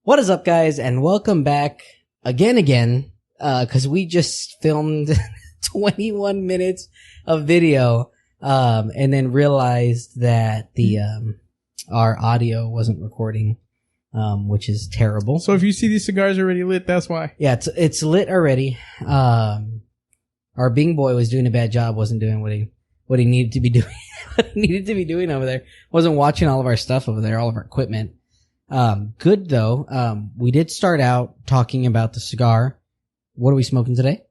What is up, guys, and welcome back again, because we just filmed 21 minutes of video, and then realized that our audio wasn't recording, which is terrible. So if you see these cigars already lit, that's why. Yeah, it's lit already. Our Bing boy was doing a bad job, wasn't doing what he needed to be doing, over there. Wasn't watching all of our stuff over there, all of our equipment. Good though. We did start out talking about the cigar. What are we smoking today?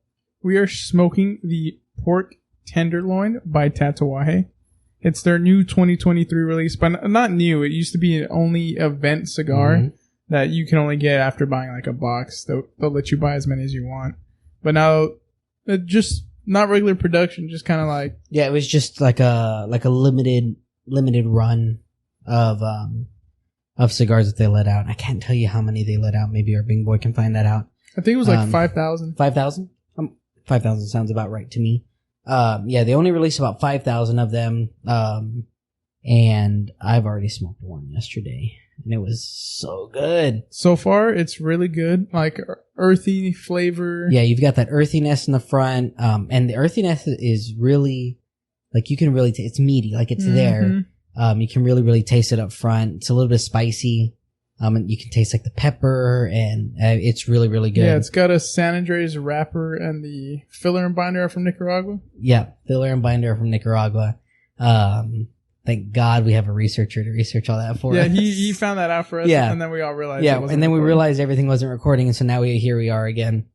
We are smoking the Pork Tenderloin by Tatuaje. It's their new 2023 release, but not new. It used to be an only event cigar that you can only get after buying like a box. They'll let you buy as many as you want. But now, just not regular production, just kind of like... Yeah, it was just like a limited run of cigars that they let out. I can't tell you how many they let out. Maybe our Bing boy can find that out. I think it was like 5,000. 5,000? 5,000 sounds about right to me. Yeah, they only released about 5,000 of them. And I've already smoked one yesterday, and it was so good. So far, it's really good. Like earthy flavor. Yeah, you've got that earthiness in the front. And the earthiness is really, like, you can really, it's meaty, like it's there. You can really taste it up front. It's a little bit spicy. And you can taste like the pepper, and it's really good. Yeah, it's got a San Andres wrapper, and the filler and binder are from Nicaragua. Yeah, filler and binder are from Nicaragua. Thank God we have a researcher to research all that for us. Yeah, he found that out for us, and then we all realized it wasn't recording. We realized everything wasn't recording, and so now here we are again,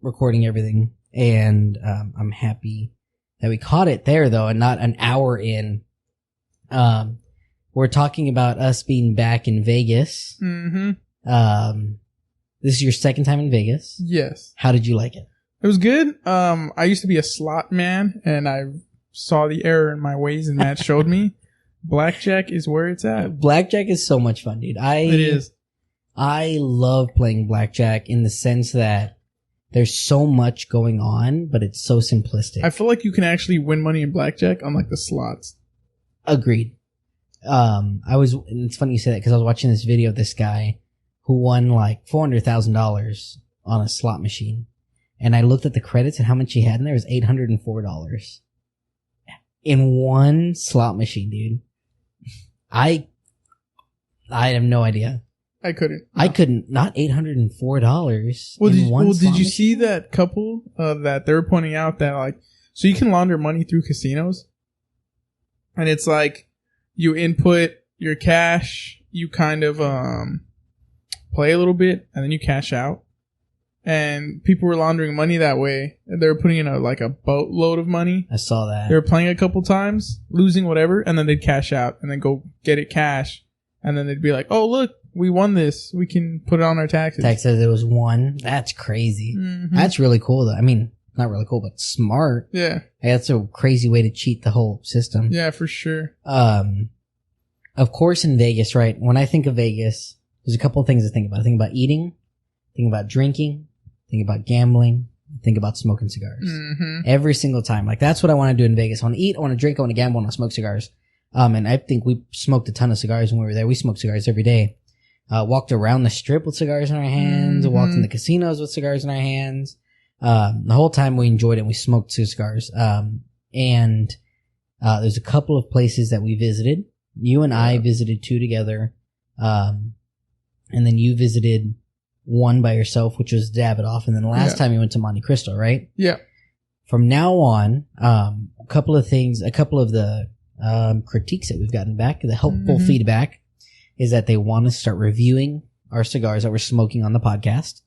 recording everything. And I'm happy that we caught it there, though, and not an hour in. We're talking about us being back in Vegas. This is your second time in Vegas? Yes. How did you like it? It was good. I used to be a slot man, and I saw the error in my ways, and Matt showed me. Blackjack is where it's at. Blackjack is so much fun, dude. It is. I love playing blackjack in the sense that there's so much going on, but it's so simplistic. I feel like you can actually win money in blackjack on like the slots. Agreed. And it's funny you say that because I was watching this video of this guy who won like $400,000 on a slot machine. And I looked at the credits and how much he had in there was $804 in one slot machine, dude. I have no idea. I couldn't. No. I couldn't. Not $804. Did you see that couple that they were pointing out that like, so you can launder money through casinos? And it's like you input your cash, you kind of play a little bit, and then you cash out. And people were laundering money that way. They were putting in a boatload of money. I saw that. They were playing a couple times, losing whatever, and then they'd cash out and then go get it cash. And then they'd be like, "Oh, look, we won this. We can put it on our taxes." Taxes, it was one. That's crazy. That's really cool, though. I mean, not really cool, but smart. Yeah. That's a crazy way to cheat the whole system. Yeah, for sure. Of course, in Vegas, right? When I think of Vegas, there's a couple of things I think about. I think about eating, think about drinking, think about gambling, think about smoking cigars. Every single time. Like, that's what I want to do in Vegas. I want to eat, I want to drink, I want to gamble, I want to smoke cigars. And I think we smoked a ton of cigars when we were there. We smoked cigars every day. Walked around the strip with cigars in our hands, walked in the casinos with cigars in our hands. The whole time we enjoyed it, and we smoked two cigars. And there's a couple of places that we visited. You and I visited two together. And then you visited one by yourself, which was Davidoff. And then the last time you went to Monte Cristo, right? Yeah. From now on, a couple of the critiques that we've gotten back, the helpful feedback, is that they want to start reviewing our cigars that we're smoking on the podcast,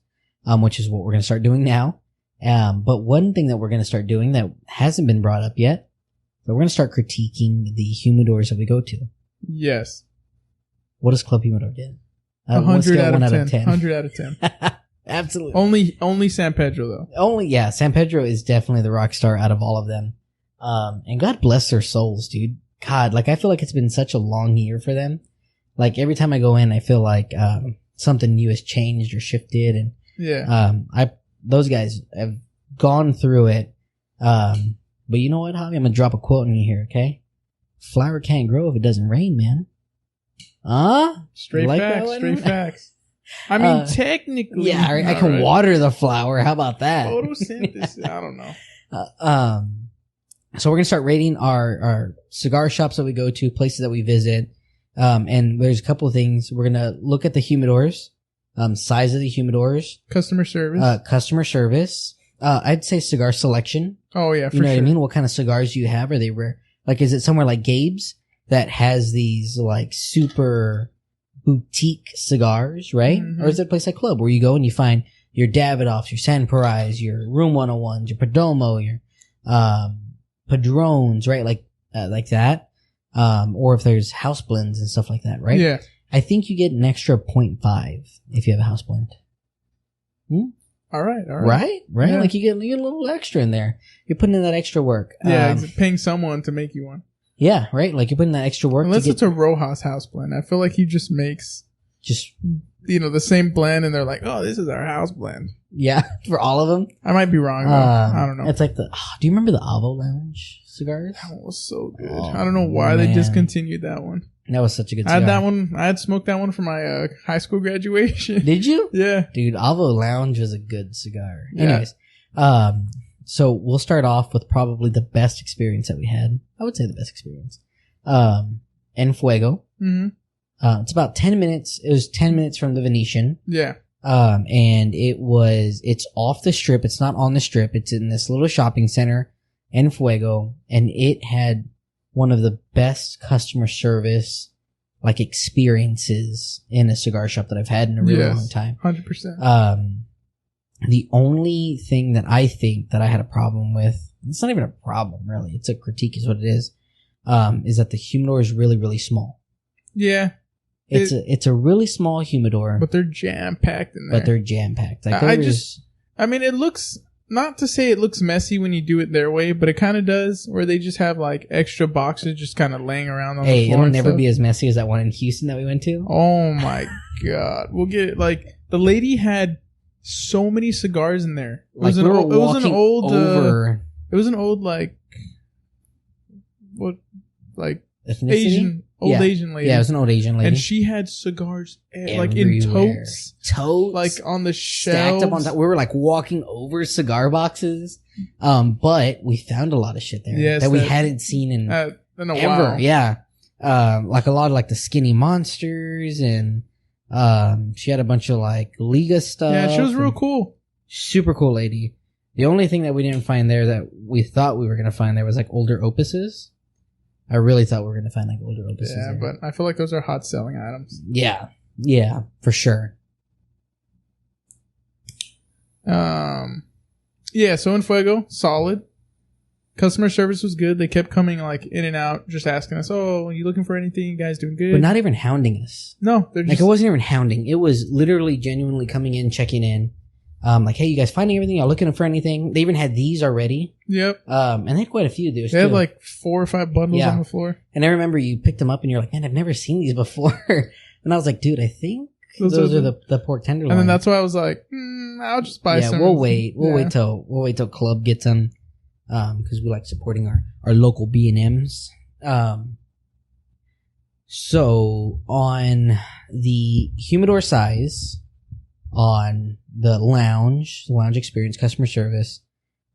which is what we're going to start doing now. But one thing that we're going to start doing that hasn't been brought up yet, but we're going to start critiquing the humidors that we go to. Yes. What does Club Humidor get? 100 out of 10. 100 out of 10. Absolutely. Only San Pedro, though. San Pedro is definitely the rock star out of all of them. And God bless their souls, dude. God, like, I feel like it's been such a long year for them. Like, every time I go in, I feel like something new has changed or shifted. And those guys have gone through it. But you know what, Javi? I'm going to drop a quote on you here, okay? Flower can't grow if it doesn't rain, man. Straight facts. I mean, technically. Yeah, I can water the flower. How about that? Photosynthesis. I don't know. So we're going to start rating our cigar shops that we go to, places that we visit. And there's a couple of things. We're going to look at the humidors, size of the humidors. Customer service. I'd say cigar selection. Oh, yeah, for You know sure. what I mean? What kind of cigars do you have? Are they rare? Like, is it somewhere like Gabe's that has these, like, super boutique cigars, right? Mm-hmm. Or is it a place like Club where you go and you find your Davidoffs, your San Parais, your Room 101s, your Perdomo, your Padrones, right? Like that. Or if there's house blends and stuff like that, right? Yeah. I think you get an extra 0.5 if you have a house blend. All right. Right? Yeah. Like you get a little extra in there. You're putting in that extra work. Yeah, paying someone to make you one. Yeah, right? Like you're putting that extra work. Unless it's a Rojas house blend. I feel like he just makes the same blend and they're like, oh, this is our house blend. Yeah, for all of them. I might be wrong. I don't know. It's like do you remember the Avo Lounge cigars? That one was so good. I don't know why they discontinued that one. That was such a good cigar. I had that one. I had smoked that one for my high school graduation. Did you? Yeah. Dude, Avo Lounge was a good cigar. Yeah. Anyways, so we'll start off with probably the best experience that we had. I would say the best experience. En Fuego. Mm-hmm. It's about 10 minutes. It was 10 minutes from the Venetian. Yeah. And it's off the strip. It's not on the strip. It's in this little shopping center, En Fuego, and it had one of the best customer service, like, experiences in a cigar shop that I've had in a really long time. 100%. The only thing that I think that I had a problem with, it's not even a problem, really. It's a critique is what it is that the humidor is really, really small. Yeah. It's a really small humidor. But they're jam-packed in there. Like it looks, not to say it looks messy when you do it their way, but it kind of does, where they just have, like, extra boxes just kind of laying around on the floor. It'll never be as messy as that one in Houston that we went to. Oh, my God. We'll get it. Like, the lady had so many cigars in there. It was an old, like, what, like, ethnicity? Asian lady. Yeah, it was an old Asian lady. And she had cigars, like, in totes. Like, on the shelves. Stacked up on top. We were, like, walking over cigar boxes. But we found a lot of shit there that we hadn't seen in a ever. while. Yeah. Like, a lot of, like, the Skinny Monsters, and she had a bunch of, like, Liga stuff. Yeah, she was real cool. Super cool lady. The only thing that we didn't find there that we thought we were going to find there was, like, older opuses. I really thought we were going to find, like, older opuses. Yeah, there. but I feel like those are hot selling items. Yeah, for sure. Yeah, so En Fuego, solid. Customer service was good. They kept coming, like, in and out, just asking us, oh, are you looking for anything? You guys doing good? But not even hounding us. No, they're just... Like, it wasn't even hounding. It was literally genuinely coming in, checking in. Like, hey, you guys finding everything? Y'all looking for anything? They even had these already. Yep. And they had quite a few. They had like 4 or 5 bundles on the floor. And I remember you picked them up and you're like, man, I've never seen these before. And I was like, dude, I think those are the pork tenderloin. And then that's why I was like, I'll just buy some. Yeah, we'll wait. We'll wait till Club gets them. Because we like supporting our local B&Ms. So on the humidor size, on the lounge experience, customer service,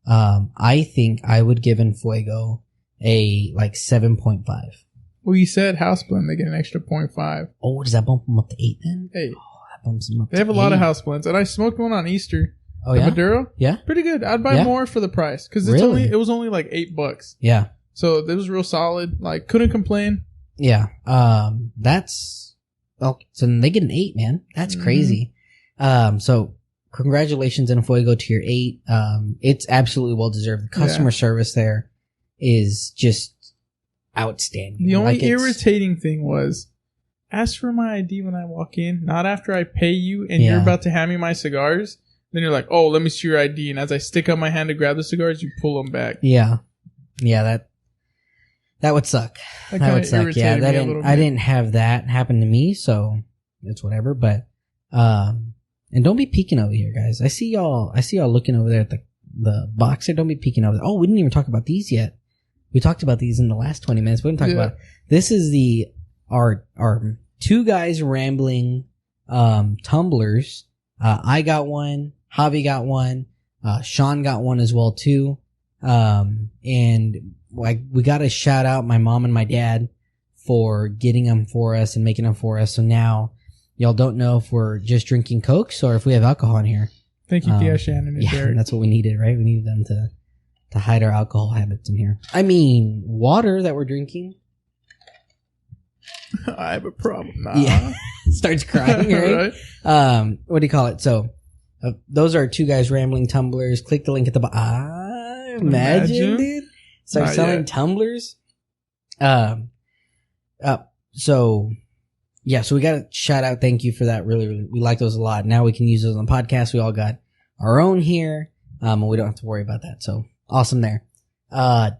I think I would give En Fuego a like 7.5. Well, you said house blend, they get an extra 0.5. Oh, does that bump them up to 8 then? Hey. Oh, that bumps them up They have a lot of house blends, and I smoked one on Easter. Oh, the yeah? Maduro? Yeah. Pretty good. I'd buy more for the price, because it was only like $8. Yeah. So it was real solid. Like, couldn't complain. Yeah. So they get an 8, man. That's crazy. So congratulations, En Fuego, to your 8. It's absolutely well deserved. The customer service there is just outstanding. The only irritating thing was, ask for my ID when I walk in, not after I pay you and you're about to hand me my cigars. Then you're like, oh, let me see your ID. And as I stick out my hand to grab the cigars, you pull them back. Yeah. Yeah, that would suck. That would suck. Yeah, I didn't have that happen to me, so it's whatever. But, and don't be peeking over here, guys. I see y'all looking over there at the boxer. Don't be peeking over there. Oh, we didn't even talk about these yet. We talked about these in the last 20 minutes. We didn't talk about it. This is our 2 guys rambling tumblers. I got one. Javi got one. Sean got one as well too. And like we got to shout out my mom and my dad for getting them for us and making them for us. So now y'all don't know if we're just drinking Cokes or if we have alcohol in here. Thank you, Thea Shannon and Derek. That's what we needed, right? We needed them to hide our alcohol habits in here. I mean, water that we're drinking. I have a problem. Yeah. Starts crying, right? Right? What do you call it? So, those are two guys rambling tumblers. Click the link at the bottom. Imagine, dude. Start Not selling yet. tumblers. So we got to shout out. Thank you for that. Really, really, we like those a lot. Now we can use those on the podcast. We all got our own here. And we don't have to worry about that. So awesome there. Davidoff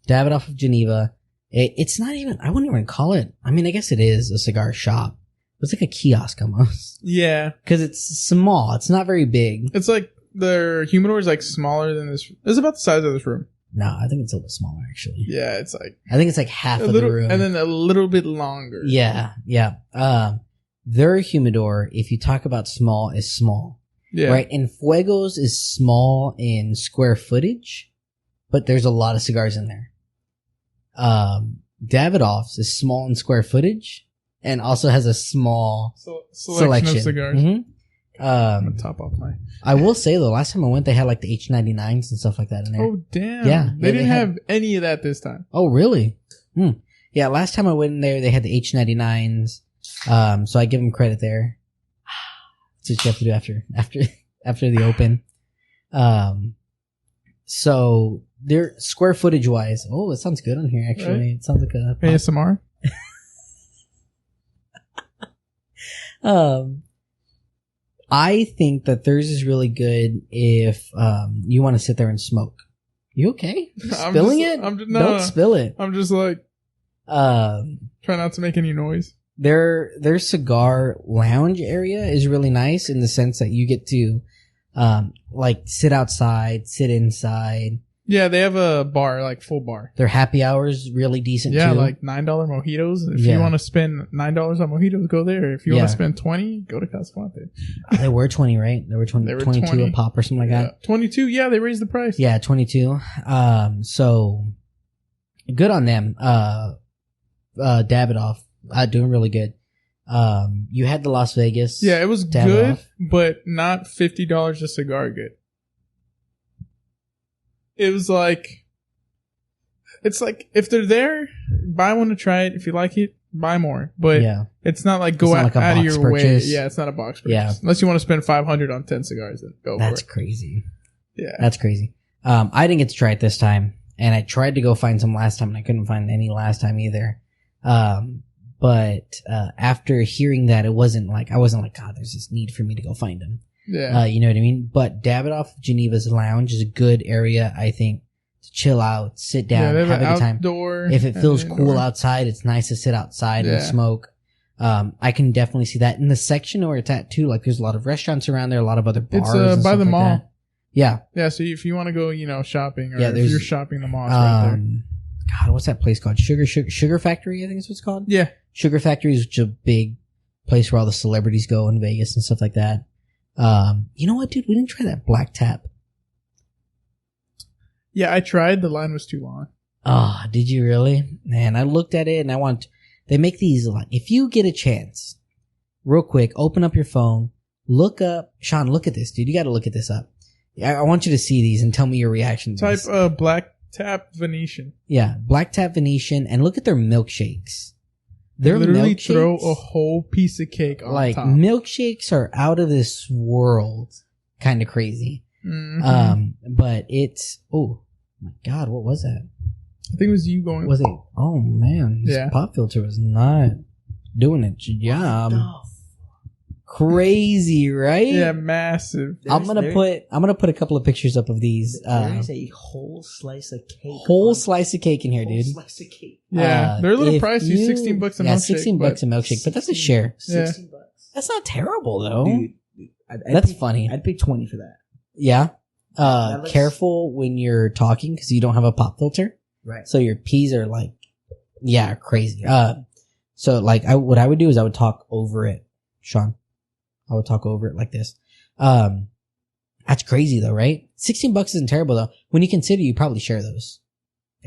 of Geneva. It's not even, I wouldn't even call it, I mean, I guess it is a cigar shop. It's like a kiosk almost. Yeah. Cause it's small. It's not very big. It's like their humidor is like smaller than this. It's about the size of this room. No, I think it's a little smaller actually. Yeah, it's like. I think it's like half of little, the room. And then a little bit longer. Yeah. Their humidor, if you talk about small, is small. Yeah. Right? And Fuego's is small in square footage, but there's a lot of cigars in there. Davidoff's is small in square footage and also has a small selection of cigars. Mm-hmm. I'm gonna top off my. I will say though, last time I went, they had like the H99s and stuff like that in there. Oh damn! Yeah, they didn't have any of that this time. Oh really? Yeah, last time I went in there, they had the H99s. So I give them credit there. That's what you have to do after the open. So they're square footage wise. Oh, it sounds good on here. Actually, right? It sounds like a ASMR. I think that theirs is really good if you want to sit there and smoke. You okay? Spilling it? Don't spill it. I'm just like try not to make any noise. Their cigar lounge area is really nice in the sense that you get to like sit outside, sit inside. Yeah, they have a bar, like full bar. Their happy hours really decent too. Yeah, like $9 mojitos. If you want to spend $9 on mojitos, go there. If you want to spend $20, go to Casablanca. They were 20, right? They were 22 a pop or something like that. 22, yeah, they raised the price. Yeah, 22. So good on them. Davidoff, doing really good. You had the Las Vegas. Yeah, it was Davidoff. good, but not $50 a cigar good. It was like, it's like, if they're there, buy one to try it. If you like it, buy more. But it's not like go out of your way. Yeah, it's not a box purchase. Yeah. Unless you want to spend $500 on 10 cigars, then go for it. That's crazy. Yeah. That's crazy. I didn't get to try it this time. And I tried to go find some last time and I couldn't find any last time either. But after hearing that, I wasn't like, God, there's this need for me to go find them. Yeah. You know what I mean? But Davidoff Geneva's lounge is a good area, I think, to chill out, sit down, have a good time. If it feels cool outside, it's nice to sit outside and smoke. I can definitely see that in the section where it's at too. Like there's a lot of restaurants around there, a lot of other bars. It's by the mall. Like yeah. Yeah. So if you want to go, shopping, or if you're shopping, the mall's right there. God, what's that place called? Sugar Factory, I think is what it's called. Yeah. Sugar Factory is a big place where all the celebrities go in Vegas and stuff like that. You know what, dude? We didn't try that Black Tap. Yeah, I tried. The line was too long. Oh, did you really? Man, I looked at it and they make these, like, if you get a chance, real quick, open up your phone, look up, Sean, look at this, dude. You gotta look at this up. I want you to see these and tell me your reaction to this. Type, Black Tap Venetian. Yeah, Black Tap Venetian, and look at their milkshakes. They literally throw a whole piece of cake on top. Milkshakes are out of this world, kind of crazy. Mm-hmm. But it's, oh my God, what was that? I think it was you going. Was it? Oh man, this pop filter was not doing its job. Crazy, right? Yeah, massive. I'm gonna put a couple of pictures up of these. There is a whole slice of cake. Slice of cake in here, dude. Slice of cake. Yeah, they're a little pricey. $16 a milkshake. Yeah, $16 a milkshake, but that's a share. $16. That's not terrible though. Dude, that's funny. I'd pay $20 for that. Yeah. Careful when you're talking because you don't have a pop filter. Right. So your P's are like, crazy. So like what I would do is I would talk over it, Sean. I would talk over it like this. That's crazy though, right? $16 isn't terrible though. When you consider you probably share those.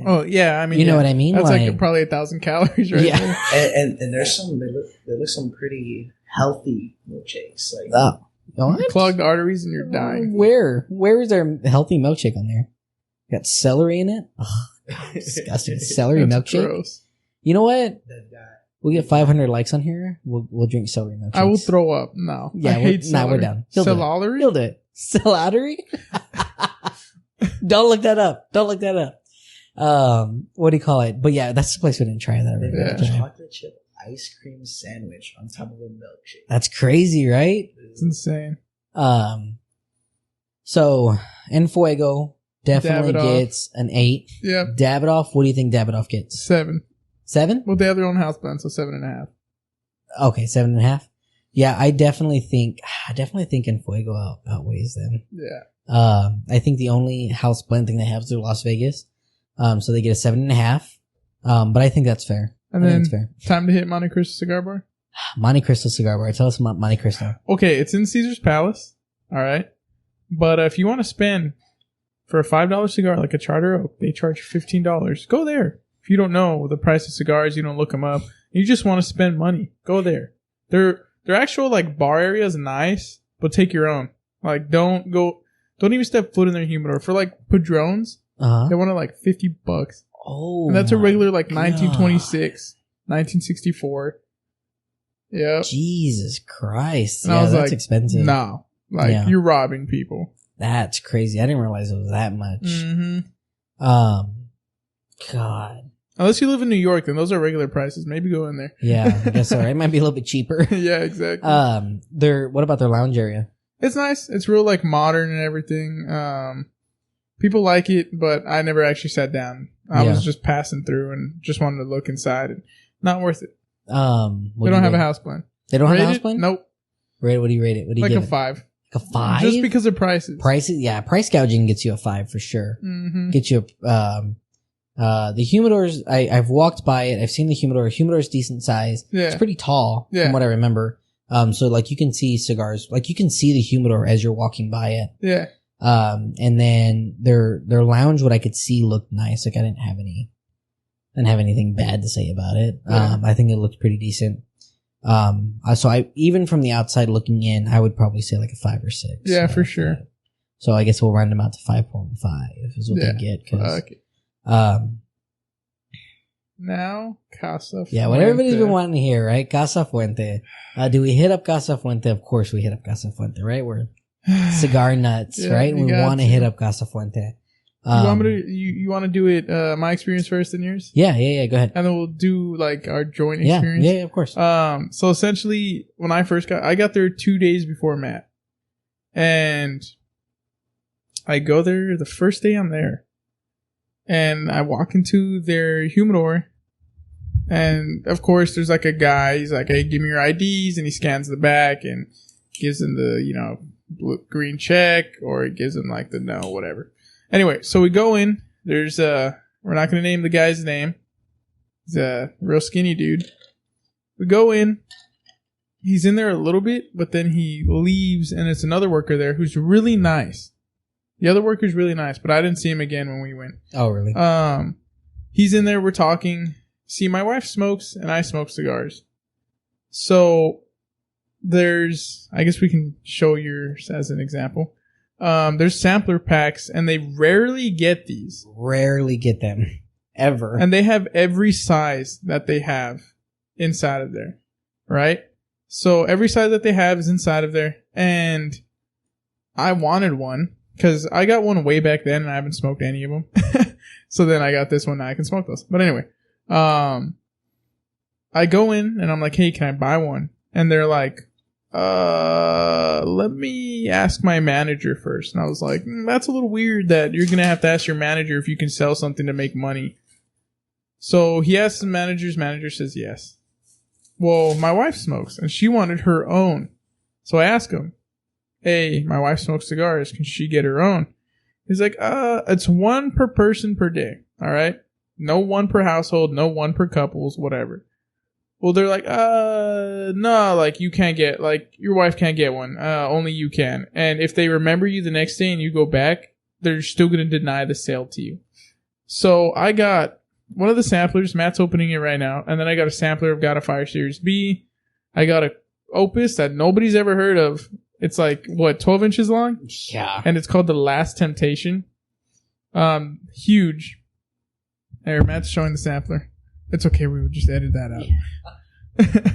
Oh yeah, I mean, you know what I mean? That's like probably 1,000 calories, right? Yeah. There. And there's some they look some pretty healthy milkshakes. Like What? Clogged arteries and you're dying. Where is there healthy milkshake on there? Got celery in it? Ugh, disgusting. Celery That's milkshake? gross. You know what? that guy. We'll get 500 likes on here. We'll drink celery milkshake. I will throw up. No. Yeah, I hate celery. we're down. He'll Celery? do it. Celery? Don't look that up. What do you call it? But yeah, that's the place we didn't try that. They got Yeah. a chocolate chip ice cream sandwich on top of a milkshake. That's crazy, right? It's insane. So En Fuego definitely Davidoff. gets an 8. Yeah. Davidoff, what do you think Davidoff gets? 7. 7? Well, they have their own house blend, so 7.5. Okay, 7.5. Yeah, I definitely think En Fuego outweighs them. Yeah. I think the only house blend thing they have is their Las Vegas. So they get a 7.5. But I think that's fair. And I then think it's fair. time to hit Monte Cristo Cigar Bar. Monte Cristo Cigar Bar. Tell us about Monte Cristo. Okay, it's in Caesar's Palace. All right. But if you want to spend for a $5 cigar like a Charter Oak, they charge $15. Go there. If you don't know the price of cigars, you don't look them up. You just want to spend money. Go there. Their actual like bar area is nice, but take your own. Like don't even step foot in their humidor. For like Padrones, they want like $50. Oh, And that's a regular like God. 1926, 1964. Yeah. Jesus Christ. And I Yeah, was that's like, expensive. No. Like, Yeah. you're robbing people. That's crazy. I didn't realize it was that much. Mm-hmm. God. Unless you live in New York, then those are regular prices. Maybe go in there. Yeah, I guess so. It might be a little bit cheaper. Yeah, exactly. What about their lounge area? It's nice. It's real, like, modern and everything. People like it, but I never actually sat down. I was just passing through and just wanted to look inside. And not worth it. They don't have a house plan. They don't have a Rate house it? plan? Nope. What do you rate it? What do you Like give a it? 5. Like a 5? Just because of prices. Prices, yeah. Price gouging gets you a 5 for sure. Mm-hmm. Get you the humidors. I've walked by it. I've seen the humidor. Humidor's decent size. Yeah. It's pretty tall Yeah. from what I remember. So like you can see cigars, like you can see the humidor as you're walking by it. Yeah. And then their lounge, what I could see looked nice. Like I didn't have anything bad to say about it. Yeah. I think it looked pretty decent. So I, even from the outside looking in, I would probably say like a 5 or 6. Yeah, for sure. So I guess we'll round them out to 5.5 is what Yeah. they get. Cause, Okay. Now, Casa yeah, what everybody's been wanting to hear, right? Casa Fuente. Do we hit up Casa Fuente? Of course we hit up Casa Fuente, right? We're cigar nuts, Yeah, right? you We got want to to. hit up Casa Fuente. You want me to, you want to do it, my experience first and yours? Yeah, go ahead. And then we'll do like our joint Yeah, experience. yeah, of course. So essentially when I got there 2 days before Matt. And I go there the first day I'm there. And I walk into their humidor. And of course there's like a guy, he's like, hey, give me your IDs, and he scans the back and gives them the, blue, green check, or he gives them like the no, whatever. Anyway, so we go in. There's we're not going to name the guy's name. He's a real skinny dude. We go in. He's in there a little bit, but then he leaves, and it's another worker there who's really nice. The other worker's really nice, but I didn't see him again when we went. Oh, really? He's in there. We're talking. See, my wife smokes, and I smoke cigars. So there's, I guess we can show yours as an example. There's sampler packs, and they rarely get these. Rarely get them. Ever. And they have every size that they have inside of there. Right? So every size that they have is inside of there. And I wanted one, because I got one way back then, and I haven't smoked any of them. So then I got this one, now I can smoke those. But anyway, I go in, and I'm like, hey, can I buy one? And they're like, let me ask my manager first. And I was like, that's a little weird that you're going to have to ask your manager if you can sell something to make money. So he asks the manager's manager says yes. Well, my wife smokes, and she wanted her own. So I asked him, hey, my wife smokes cigars. Can she get her own? He's like, it's 1 per person per day. All right. No 1 per household, no 1 per couples, whatever. Well, they're like, no, like you can't get, like your wife can't get one. Only you can. And if they remember you the next day and you go back, they're still going to deny the sale to you. So I got one of the samplers. Matt's opening it right now. And then I got a sampler of God of Fire Series B. I got a Opus that nobody's ever heard of. It's like, what, 12 inches long? Yeah. And it's called The Last Temptation. Huge. There, Matt's showing the sampler. It's okay, we would just edit that out. Yeah.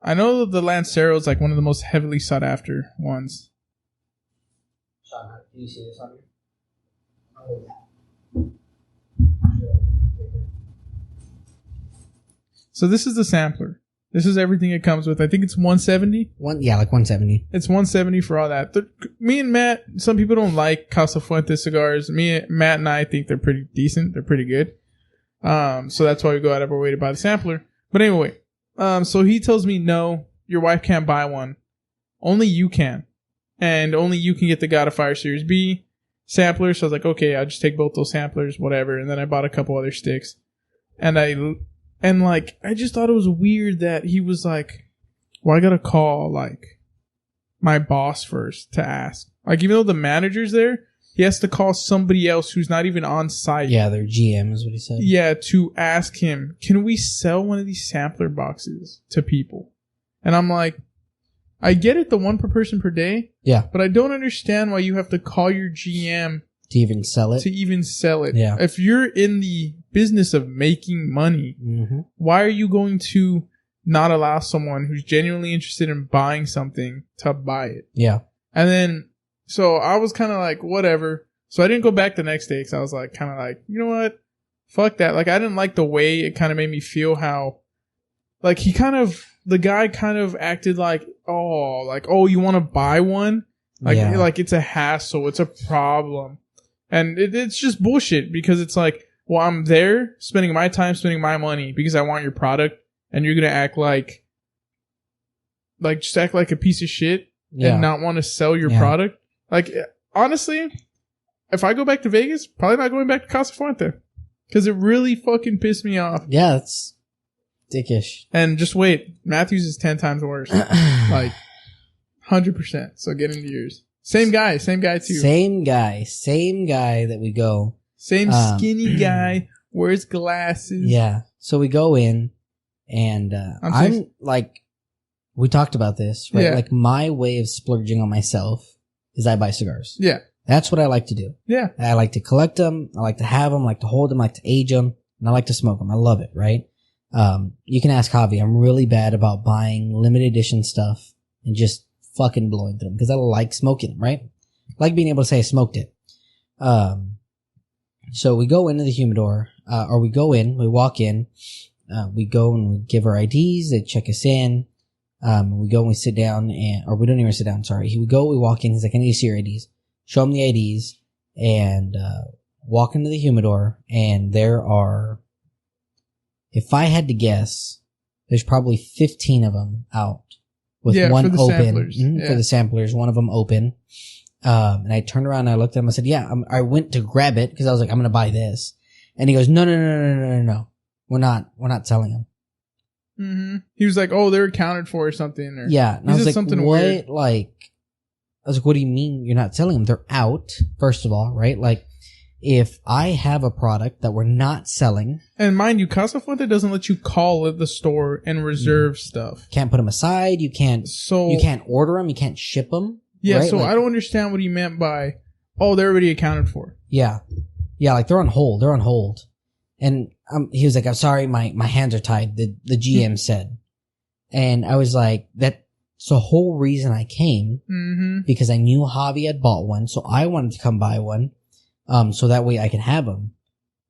I know that the Lancero is like one of the most heavily sought after ones. Sean, do you see this on here? So this is the sampler. This is everything it comes with. I think it's 170. Like 170. It's 170 for all that. Me and Matt, some people don't like Casa Fuente cigars. Matt and I think they're pretty decent. They're pretty good. So that's why we go out of our way to buy the sampler. But anyway, so he tells me, no, your wife can't buy one. Only you can. And only you can get the God of Fire Series B sampler. So I was like, okay, I'll just take both those samplers, whatever. And then I bought a couple other sticks. And I just thought it was weird that he was like, well, I gotta call, like, my boss first to ask. Like, even though the manager's there, he has to call somebody else who's not even on site. Yeah, their GM is what he said. Yeah, to ask him, can we sell one of these sampler boxes to people? And I'm like, I get it, the one per person per day. Yeah. But I don't understand why you have to call your GM to even sell it. Yeah. If you're in the business of making money, why are you going to not allow someone who's genuinely interested in buying something to buy it? Yeah. And then, so I was kind of like, whatever. So I didn't go back the next day because I was like, kind of like, you know what? Fuck that. Like, I didn't like the way it kind of made me feel how, like, the guy kind of acted like, oh, you want to buy one? Like it's a hassle. It's a problem. And it's just bullshit because it's like, well, I'm there spending my time, spending my money because I want your product, and you're going to act like just act like a piece of shit and not want to sell your product. Like, honestly, if I go back to Vegas, probably not going back to Casa Fuente because it really fucking pissed me off. Yeah, it's dickish. And just wait, Matthews is 10 times worse. Like, 100%. So get into yours. Same guy too. Same guy that we go. Same skinny guy, wears glasses. Yeah. So we go in, and I'm like, we talked about this, right? Yeah. Like, my way of splurging on myself is I buy cigars. Yeah. That's what I like to do. Yeah. I like to collect them. I like to have them, I like to hold them, I like to age them, and I like to smoke them. I love it, right? You can ask Javi. I'm really bad about buying limited edition stuff and just fucking blowing through them because I like smoking them, right? I like being able to say I smoked it. So we go into the humidor, we walk in, we go and we give our IDs, they check us in, we go and we sit down or we don't even sit down, sorry. We walk in, he's like, I need to see your IDs. Show him the IDs and, walk into the humidor, and there are, if I had to guess, there's probably 15 of them out with one for the open samplers. For the samplers, one of them open. And I turned around and I looked at him. I said, yeah, I went to grab it because I was like, I'm going to buy this. And he goes, no. We're not selling them. Mm-hmm. He was like, oh, they're accounted for or something. Or yeah. And I was like, something what? Weird. Like, I was like, what do you mean you're not selling them? They're out, first of all, right? Like, if I have a product that we're not selling. And mind you, Casa Fuente doesn't let you call at the store and reserve stuff. Can't put them aside. You can't order them. You can't ship them. Yeah, right? so like, I don't understand what he meant by, oh, they're already accounted for. Yeah. Yeah, like they're on hold. And he was like, I'm sorry, my hands are tied, the GM said. And I was like, that's the whole reason I came, because I knew Javi had bought one, so I wanted to come buy one, so that way I can have them.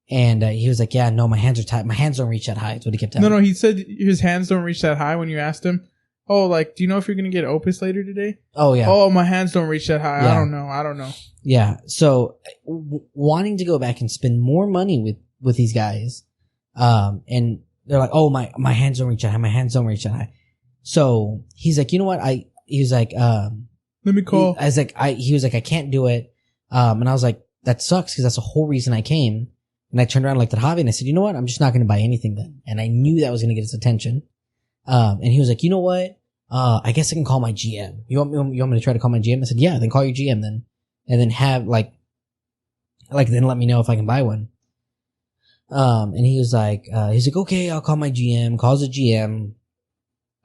And he was like, yeah, no, my hands are tied. My hands don't reach that high. That's what he kept telling me. No, he said his hands don't reach that high when you asked him. Oh, like, do you know if you're going to get Opus later today? Oh, yeah. Oh, my hands don't reach that high. Yeah. I don't know. Yeah. So, wanting to go back and spend more money with these guys, and they're like, oh, my hands don't reach that high. My hands don't reach that high. So, he's like, you know what? He was like, let me call. He was like, I can't do it. And I was like, that sucks because that's the whole reason I came. And I turned around and looked at Javi and I said, you know what? I'm just not going to buy anything then. And I knew that was going to get his attention. And he was like, you know what? I guess I can call my GM. You want me to try to call my GM? I said, yeah, then call your GM then. And then have then let me know if I can buy one. And he was like, okay, I'll call my GM. Calls the GM.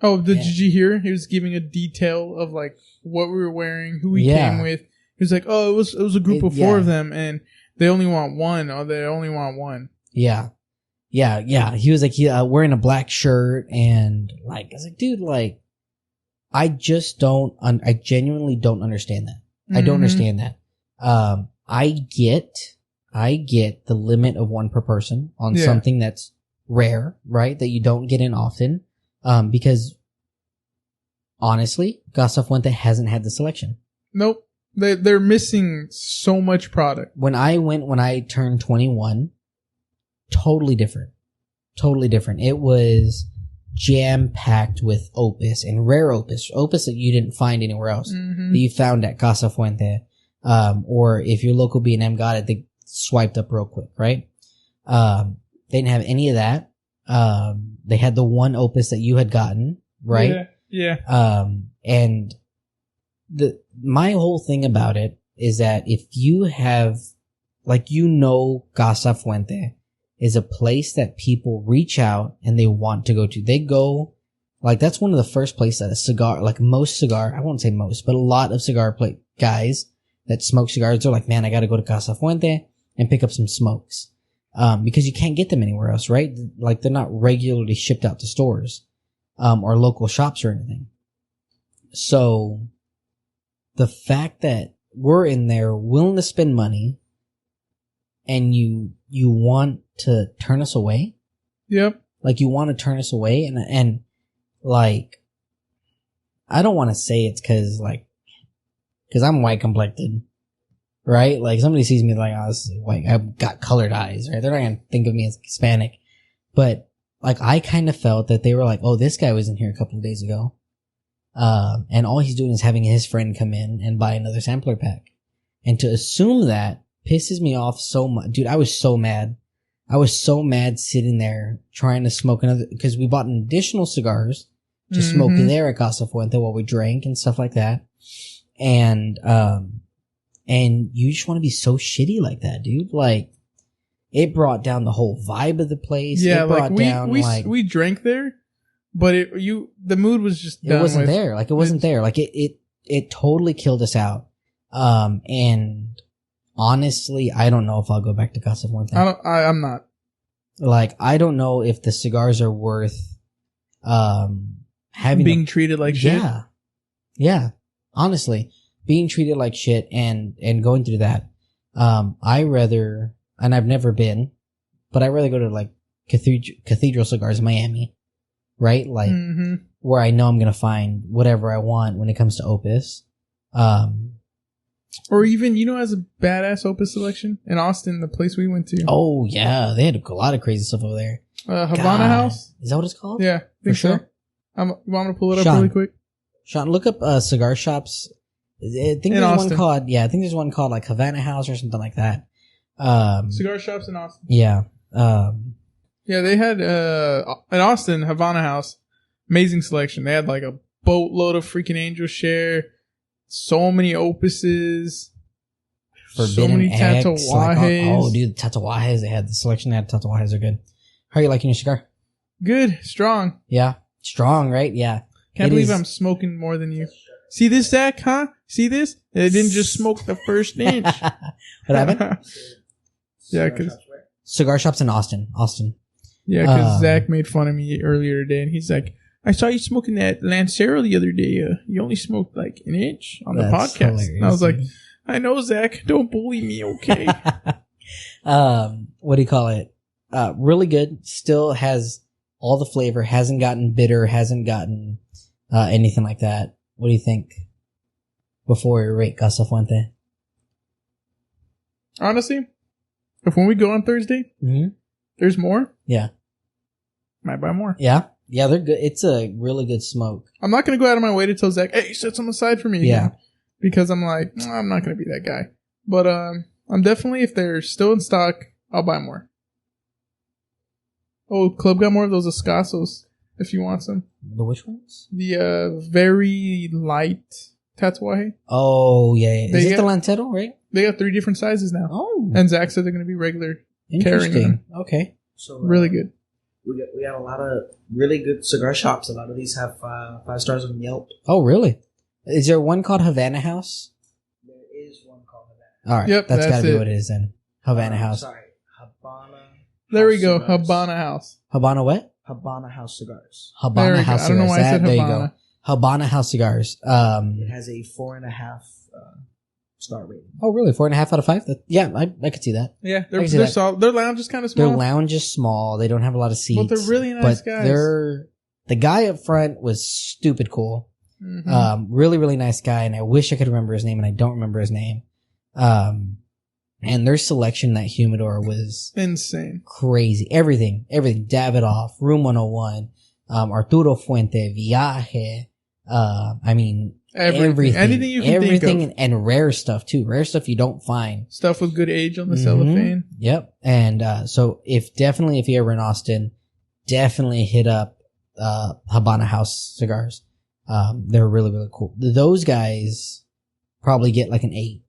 Oh, did you hear? He was giving a detail of like what we were wearing, who we came with. He was like, oh, it was a group of 4 of them, and they only want one. Oh, they only want one. Yeah. He was like, wearing a black shirt, and like, I was like, dude, like, I genuinely don't understand that. Mm-hmm. I don't understand that. I get the limit of 1 per person on something that's rare, right? That you don't get in often. Because honestly, Casa Fuente hasn't had the selection. Nope. They're missing so much product. When I turned 21, totally different. It was jam-packed with Opus and rare Opus that you didn't find anywhere else, that you found at Casa Fuente. Or if your local B&M got it, they swiped up real quick, right? They didn't have any of that. They had the 1 Opus that you had gotten, right? Yeah. And my whole thing about it is that if you have, like, Casa Fuente is a place that people reach out and they want to go to. They go, like, that's one of the first places that a cigar, like most cigar, I won't say most, but a lot of cigar guys that smoke cigars, they're like, man, I gotta go to Casa Fuente and pick up some smokes. Because you can't get them anywhere else, right? Like, they're not regularly shipped out to stores, or local shops or anything. So, the fact that we're in there willing to spend money and you want to turn us away? Yep. Like, you want to turn us away and like, I don't want to say it's cause I'm white complected. Right? Like, somebody sees me like, oh, like, I've got colored eyes, right? They're not gonna think of me as Hispanic. But, like, I kind of felt that they were like, oh, this guy was in here a couple of days ago. And all he's doing is having his friend come in and buy another sampler pack. And to assume that pisses me off so much. Dude, I was so mad. I was so mad sitting there trying to smoke another, because we bought an additional cigars to smoke there at Casa Fuente while we drank and stuff like that. And you just want to be so shitty like that, dude. Like, it brought down the whole vibe of the place. Yeah, it brought we drank there, but the mood was just done. It wasn't there. Like, it wasn't there. Like, it totally killed us out. And honestly, I don't know if I'll go back to Casa Fuente. I'm not. Like, I don't know if the cigars are worth, being treated like shit. Yeah. Honestly, being treated like shit and going through that. I rather, and I've never been, but I'd rather go to like Cathedral Cigars in Miami, right? Like, where I know I'm going to find whatever I want when it comes to Opus. Or even, as a badass Opus selection in Austin, the place we went to. Oh, yeah. They had a lot of crazy stuff over there. Havana House? Is that what it's called? Yeah. For sure. So. You want me to pull it up really quick? Sean, look up cigar shops. I think there's one called, I think there's one called like Havana House or something like that. Cigar shops in Austin. Yeah. Yeah, they had, in Austin, Havana House, amazing selection. They had like a boatload of freaking Angel Share, so many Opuses, Forbidden so many X, Tatuajes. Dude, the Tatuajes, they had the selection. They had Tatuajes are good. How are you liking your cigar? Good, strong. Yeah, strong, right? Yeah. Can't believe I'm smoking more than you. See this, Zach? Huh? See this? It didn't just smoke the first inch. What happened? Yeah, because cigar shops in Austin. Yeah, because Zach made fun of me earlier today, and he's like, "I saw you smoking that Lancero the other day. You only smoked like an inch on the podcast." Hilarious, and I was like, "I know, Zach. Don't bully me, okay?" What do you call it? Really good. Still has all the flavor. Hasn't gotten bitter. Hasn't gotten anything like that. What do you think? Before we rate Casa Fuente. Honestly, if when we go on Thursday, there's more. Yeah. Might buy more. Yeah. Yeah, they're good. It's a really good smoke. I'm not going to go out of my way to tell Zach, hey, set some aside for me. Yeah. Again, because I'm like, I'm not going to be that guy. But I'm definitely, if they're still in stock, I'll buy more. Oh, Club got more of those Escassos if you want some. The which ones? The very light tatuaje. Oh, yeah. Is it got- the Lancero, right? They got 3 different sizes now. Oh. And Zach said they're going to be regular carrying Interesting. them. Okay. So Really good. We got a lot of really good cigar shops. A lot of these have 5 stars on Yelp. Oh, really? Is there one called Havana House? There is one called Havana. All right. Yep, that's got to that's be it. what it is then. Havana House. Sorry, Habana. There we House go. Cigars. Habana House. Habana what? Habana House Cigars. There Habana we go. House I don't know Cigars. why I said There you go. Habana. Habana House Cigars. It has a 4.5 star rating. Oh, really? 4.5 out of 5? Yeah, I could see that. Yeah, I they're can see that. solid. Their lounge is kind of small. Their lounge is small. They don't have a lot of seats. But they're really nice but guys. The guy up front was stupid cool. Mhm. Really, really nice guy. And I wish I could remember his name, and I don't remember his name. And their selection in that humidor was Insane. crazy. Everything. Davidoff, Room 101, Arturo Fuente, Viaje. I mean, everything. Anything you can think of. and rare stuff too. Rare stuff you don't find. Stuff with good age on the Mhm. cellophane. Yep. And so if you're ever in Austin, definitely hit up Habana House Cigars. They're really, really cool. Those guys probably get like an 8.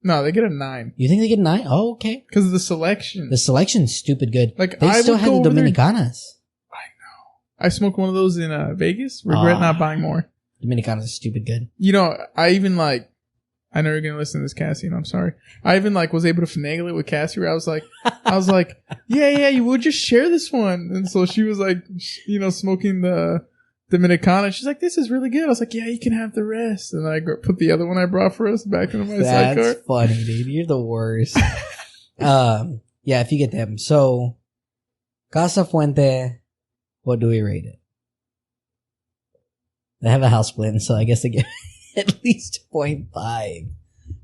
No, they get a 9 You think they get a 9? Oh, okay. because of the selection. The selection's stupid good. Like, They I still would have go the over there- Dominicanas. I smoked one of those in Vegas. Regret Ah. not buying more. Dominicanas is stupid good. You know, I even like. I know you're gonna listen to this, Cassie, and I'm sorry. I even like was able to finagle it with Cassie. Where I was like, yeah, you would just share this one. And so she was like, smoking the Dominicana. She's like, this is really good. I was like, yeah, you can have the rest. And I put the other one I brought for us back into my sidecar. That's funny, dude. You're the worst. Yeah, if you get them. So, Casa Fuente, what do we rate it? They have a house blend, so I guess they get at least 0.5.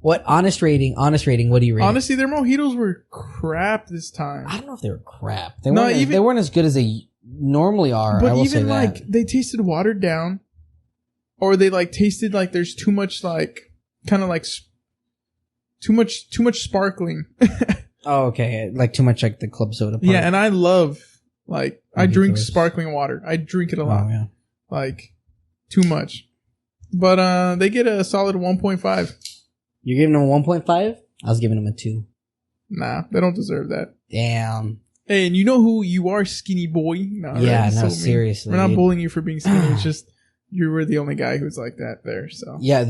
What honest rating? What do you rate? Honestly, their mojitos were crap this time. I don't know if they were crap. They No, weren't. even- They weren't as good as they normally are. But I will even say that. like they tasted watered down, or they like tasted like there's too much like kind of like too much sparkling. Oh, okay. Like too much like the club soda part. Yeah, and I love like I drink Ridiculous. sparkling water. I drink it a lot. Oh, yeah. Like too much. But they get a solid 1.5. You're giving them a 1.5? I was giving them a 2. Nah, they don't deserve that. Damn. Hey, and you know who you are, skinny boy? No, Yeah, right? no, mean. seriously, We're not dude. bullying you for being skinny. It's just you were the only guy who's like that there. So Yeah,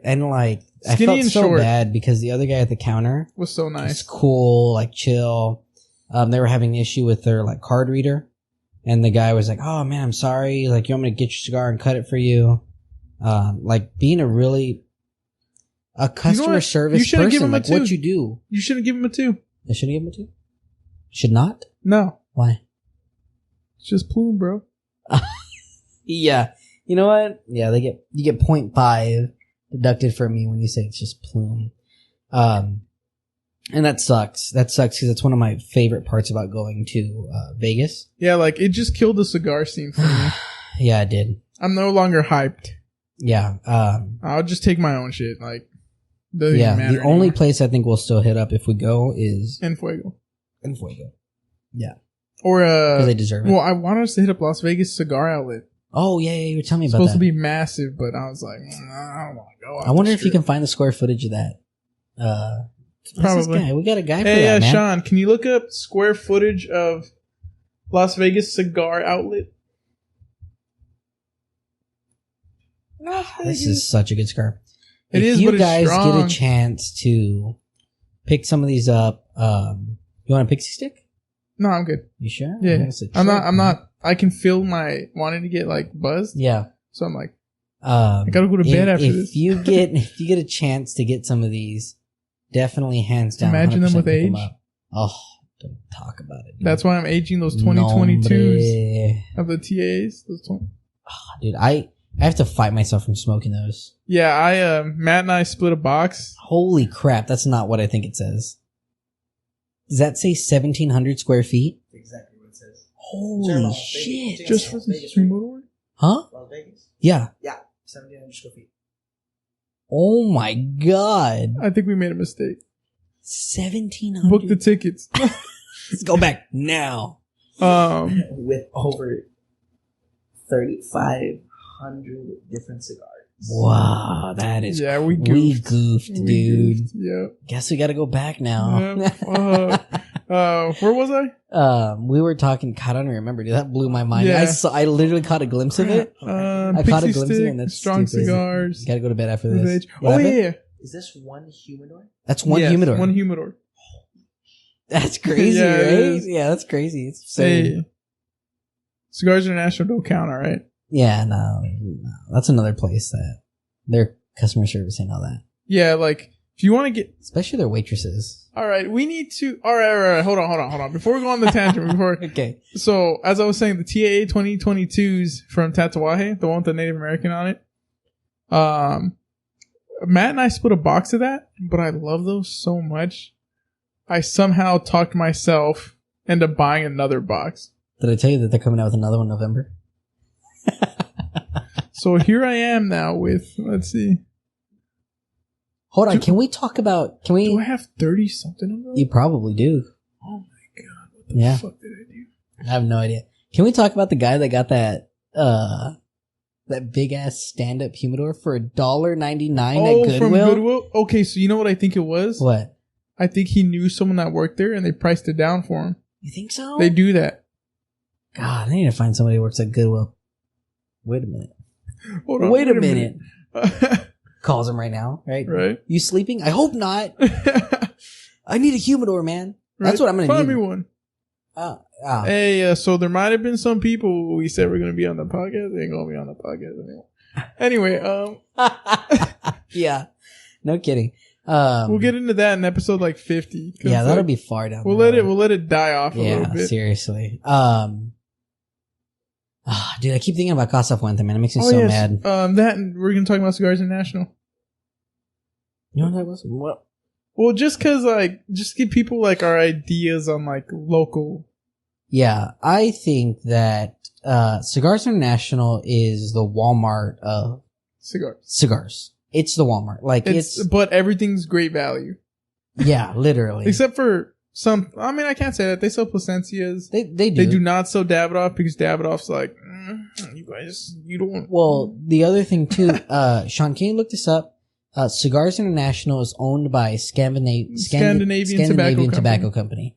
and like I Skinny felt and so short. bad because the other guy at the counter was so was nice. cool, like chill. They were having an issue with their like card reader, and the guy was like, "Oh man, I'm sorry. Like, you want me to get your cigar and cut it for you?" Like being a customer what? service You should've person, given him a like what 2. you do. You shouldn't give him a 2. They should have given him a 2. Should not. No, Why? it's just plume, bro. Yeah. You know what? Yeah, you get 0.5 deducted from you when you say it's just plume. And that sucks. That sucks because it's one of my favorite parts about going to Vegas. Yeah, like it just killed the cigar scene for me. Yeah, it did. I'm no longer hyped. Yeah. I'll just take my own shit. Like, doesn't Yeah. even matter The only anymore. place I think we'll still hit up if we go is En Fuego. in Fuego. Yeah. Or Because they deserve it. well, I wanted us to hit up Las Vegas Cigar Outlet. Oh, yeah, you were telling me It's about supposed that. to be massive, but I was like, I don't want to go. I wonder if you can find the square footage of that. What's this Probably. guy? We got a guy for Hey, that, man. Sean, can you look up square footage of Las Cigar Outlet? This is such a good cigar. It if is, you but it's guys strong. get a chance to pick some of these up, you want a pixie stick? No, I'm good. You sure? Yeah, That's a I'm trick. not. I can feel my wanting to get like buzzed. Yeah. So I'm like, I gotta go to bed after if this. you get a chance to get some of these, definitely hands down. Imagine them 100% with pick age. up. Oh, don't talk about it. Dude. That's why I'm aging those 2022s Nombre. of the TAs. Those 20. Oh, dude, I have to fight myself from smoking those. Yeah, Matt and I split a box. Holy crap, that's not what I think it says. Does that say 1,700 square feet? Exactly what it says. Holy Las shit. Vegas. Just for Las the Vegas, humidor? Huh? Las Vegas? Yeah. Yeah, 1,700 square feet. Oh my god. I think we made a mistake. 1,700. Book the tickets. Let's go back now. with over 3,500 different cigars. Wow, that is we goofed. Dude. Yeah. Guess we got to go back now. Where was I? We were talking. God, I don't remember. Dude, that blew my mind. Yeah. I literally caught a glimpse of it. I caught a glimpse of it. And that's strong stupid. cigars. Got to go to bed after this. Oh yeah. Is this one humidor? That's one humidor. One humidor. That's crazy, Yeah, it right? is. Yeah, that's crazy. It's insane. Hey, Cigars International don't count, all right? Yeah, no, that's another place that their customer service ain't all that. Yeah, like if you want to get, especially their waitresses. All right, we need to. All right. Hold on. Before we go on the tangent, okay. So as I was saying, the TAA 2022s from Tatuaje, the one with the Native American on it. Matt and I split a box of that, but I love those so much. I somehow talked myself into buying another box. Did I tell you that they're coming out with another one in November? So here I am now with, let's see. Hold on, can we talk about, do I have 30 something of those? You probably do. Oh my god, what the fuck did I do? I have no idea. Can we talk about the guy that got that big ass stand up humidor for $1.99 at Goodwill? From Goodwill? Okay, so you know what I think it was? What? I think he knew someone that worked there and they priced it down for him. You think so? They do that. God, I need to find somebody who works at Goodwill. Wait a minute. Hold on, wait a minute. minute. Calls him right now, right? Right. You sleeping? I hope not. I need a humidor, man. Right. That's what I'm going to need. Find me one. Hey, so there might have been some people we said we're going to be on the podcast. They ain't going to be on the podcast anymore. Anyway, yeah. No kidding. We'll get into that in episode like 50. Yeah, that'll be far down. We'll let it die off a little bit. Seriously. Dude, I keep thinking about Casa Fuente, man. It makes me so mad. That and we're gonna talk about Cigars International. You know what that was? What? Well, just cause just give people like our ideas on like local. Yeah, I think that Cigars International is the Walmart of cigars. It's the Walmart. Like but everything's great value. Yeah, literally. Except for some, I mean, I can't say that. They sell Plasencias. They do. They do not sell Davidoff because Davidoff's like, you guys, you don't. Well, the other thing too, Sean, can you look this up? Cigars International is owned by Scandinavian Tobacco Company,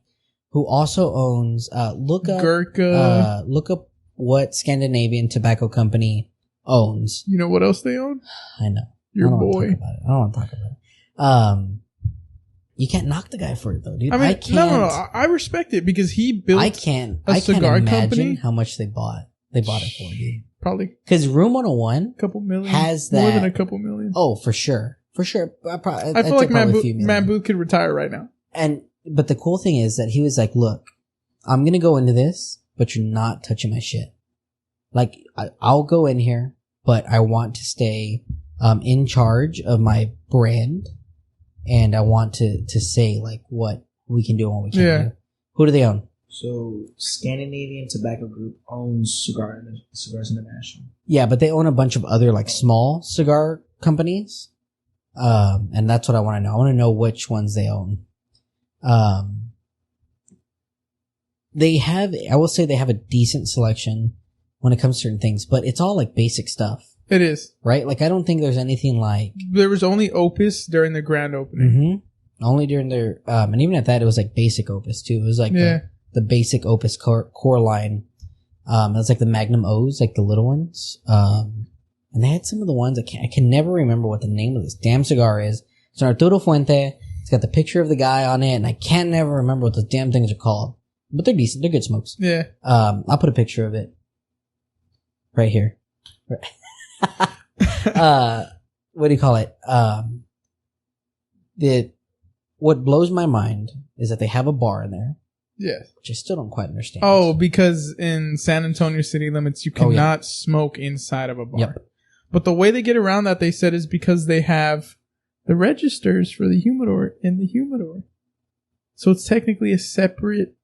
who also owns, look up Gurkha. Look up what Scandinavian Tobacco Company owns. You know what else they own? I know. Your boy. I don't want to talk about it. You can't knock the guy for it though, dude. I mean, I can't. No. I respect it because he built. I can't cigar imagine company. how much they bought it for, dude. Probably because Room 101, couple million, has that more than a couple million. Oh, for sure. I feel like Matt Booth could retire right now. But the cool thing is that he was like, "Look, I'm gonna go into this, but you're not touching my shit. Like, I'll go in here, but I want to stay in charge of my brand." And I want to say like what we can do and what we can't do. Who do they own? So Scandinavian Tobacco Group owns Cigars International. Yeah, but they own a bunch of other like small cigar companies. And that's what I want to know. I want to know which ones they own. I will say they have a decent selection when it comes to certain things, but it's all like basic stuff. It is. Right? Like, I don't think there's anything like... There was only Opus during the grand opening. Mm-hmm. Only during their... and even at that, it was like basic Opus, too. It was like the basic Opus core line. It was like the Magnum O's, like the little ones. And they had some of the ones... I can never remember what the name of this damn cigar is. It's an Arturo Fuente. It's got the picture of the guy on it, and I can't never remember what the damn things are called. But they're decent. They're good smokes. Yeah. I'll put a picture of it. Right here. What do you call it? What blows my mind is that they have a bar in there. Yes. Which I still don't quite understand. Oh, because in San Antonio city limits, you cannot smoke inside of a bar. Yep. But the way they get around that, they said, is because they have the registers for the humidor in the humidor. So it's technically a separate.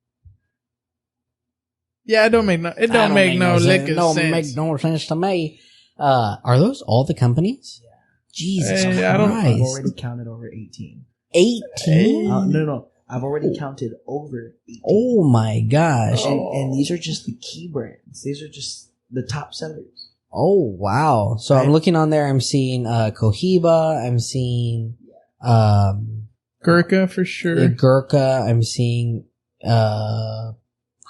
Yeah, it don't make no lick of sense. It don't make no sense to me. Are those all the companies? Yeah. Jesus Christ. I've already counted over 18. 18? No. I've already counted over 18. Oh my gosh. And these are just the key brands. These are just the top sellers. Oh wow. So I'm looking on there, I'm seeing Cohiba, I'm seeing Gurkha for sure. Gurkha, I'm seeing I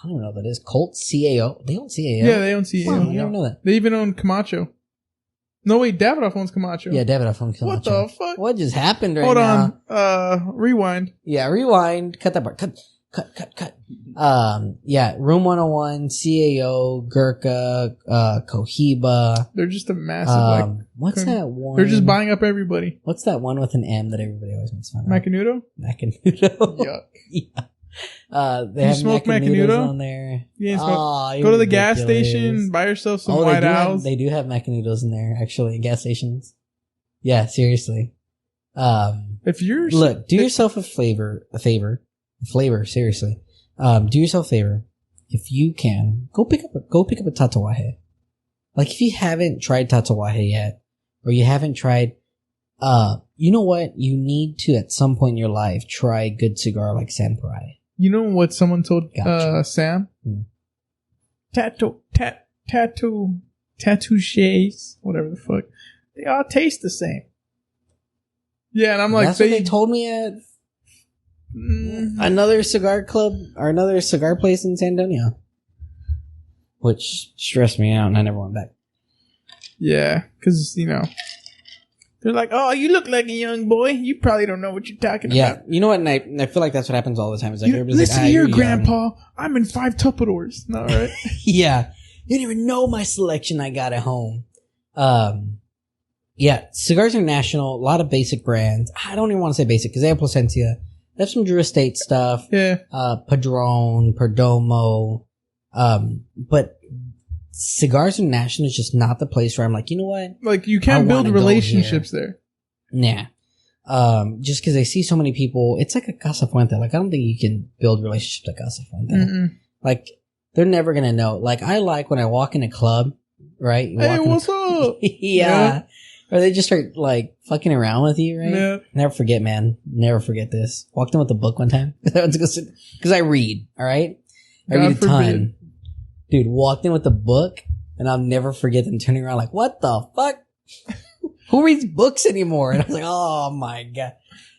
don't know what that is. Colt CAO. They own CAO. Yeah, they own CAO. Wow, I don't know that. They even own Camacho. No, wait, Davidoff owns Camacho. Yeah, Davidoff owns Camacho. What the fuck? What just happened right Hold now? Hold on. Rewind. Yeah, rewind. Cut that part. Cut. Yeah, Room 101, CAO, Gurkha, Cohiba. They're just a massive, what's that one? They're just buying up everybody. What's that one with an M that everybody always makes fun of? Macanudo? Macanudo. Yuck. Yeah. They have smoke Macanudos Macanudo? on there. You ain't smoke. Go to the gas station, buy yourself some White Owls. They do have Macanudos in there, actually, in gas stations. Yeah, seriously. If you're do yourself a favor, seriously. Do yourself a favor. If you can, go pick up a Tatuaje. Like, if you haven't tried Tatuaje yet, or you haven't tried, you know what? You need to, at some point in your life, try a good cigar like Samurai. You know what someone told Sam? Tattoo shades, whatever the fuck. They all taste the same. Yeah, and I'm like, that's what they told me at another cigar club or another cigar place in San Antonio, which stressed me out, and I never went back. Yeah, because they're like, oh, you look like a young boy. You probably don't know what you're talking about. Yeah, you know what? And I feel like that's what happens all the time. It's like, listen here, Grandpa. I'm in 5 Tupperwares. All right. Yeah. You don't even know my selection I got at home. Yeah, Cigars International, a lot of basic brands. I don't even want to say basic because they have Placencia. They have some Drew Estate stuff. Yeah. Padron, Perdomo. But Cigars International is just not the place where I'm like, you know what? Like, you can't build relationships there. Nah. Just because I see so many people, it's like a Casa Fuente. Like, I don't think you can build relationships like Casa Fuente. Mm-mm. Like, they're never gonna know. Like, I like when I walk in a club, right? Hey, what's up? Yeah. Or they just start, like, fucking around with you, right? Yeah. Never forget, man. Never forget this. Walked in with a book one time. Because I read, all right? I read a ton. Dude, walked in with a book, and I'll never forget them turning around like, what the fuck? Who reads books anymore? And I was like, oh my God.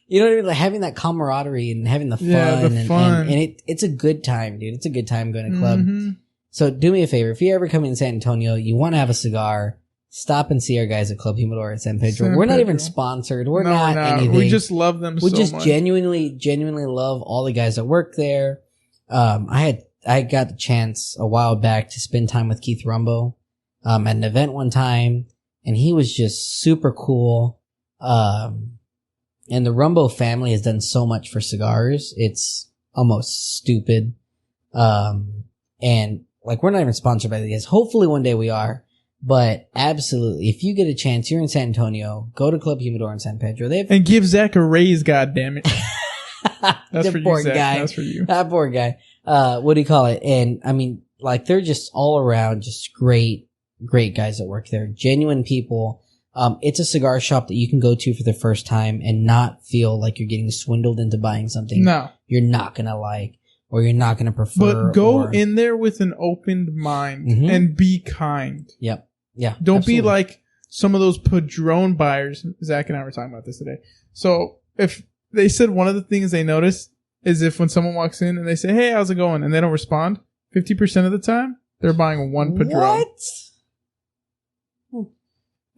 You know what I mean? Like, having that camaraderie and having the fun. Yeah, and it's a good time, dude. It's a good time going to club. Mm-hmm. So do me a favor. If you ever come in San Antonio, you want to have a cigar, stop and see our guys at Club Humidor at San Pedro. We're not even sponsored. We're not anything. We just love them so much. We just genuinely love all the guys that work there. I got the chance a while back to spend time with Keith Rumbo at an event one time, and he was just super cool. And the Rumbo family has done so much for cigars. It's almost stupid. And like, we're not even sponsored by these guys. Hopefully one day we are. But absolutely, if you get a chance, you're in San Antonio, go to Club Humidor in San Pedro. And give Zach a raise, goddammit. That's for you, Zach. Guy. That's for you. That poor guy. What do you call it? And I mean, like, they're just all around just great guys that work there. Genuine people. It's a cigar shop that you can go to for the first time and not feel like you're getting swindled into buying something you're not gonna like or you're not gonna prefer. But go in there with an open mind and be kind. Yep. Yeah. Don't absolutely be like some of those Padron buyers. Zach and I were talking about this today. So if they said one of the things they notice is if when someone walks in and they say, hey, how's it going? And they don't respond, 50% of the time, they're buying one Padron. What?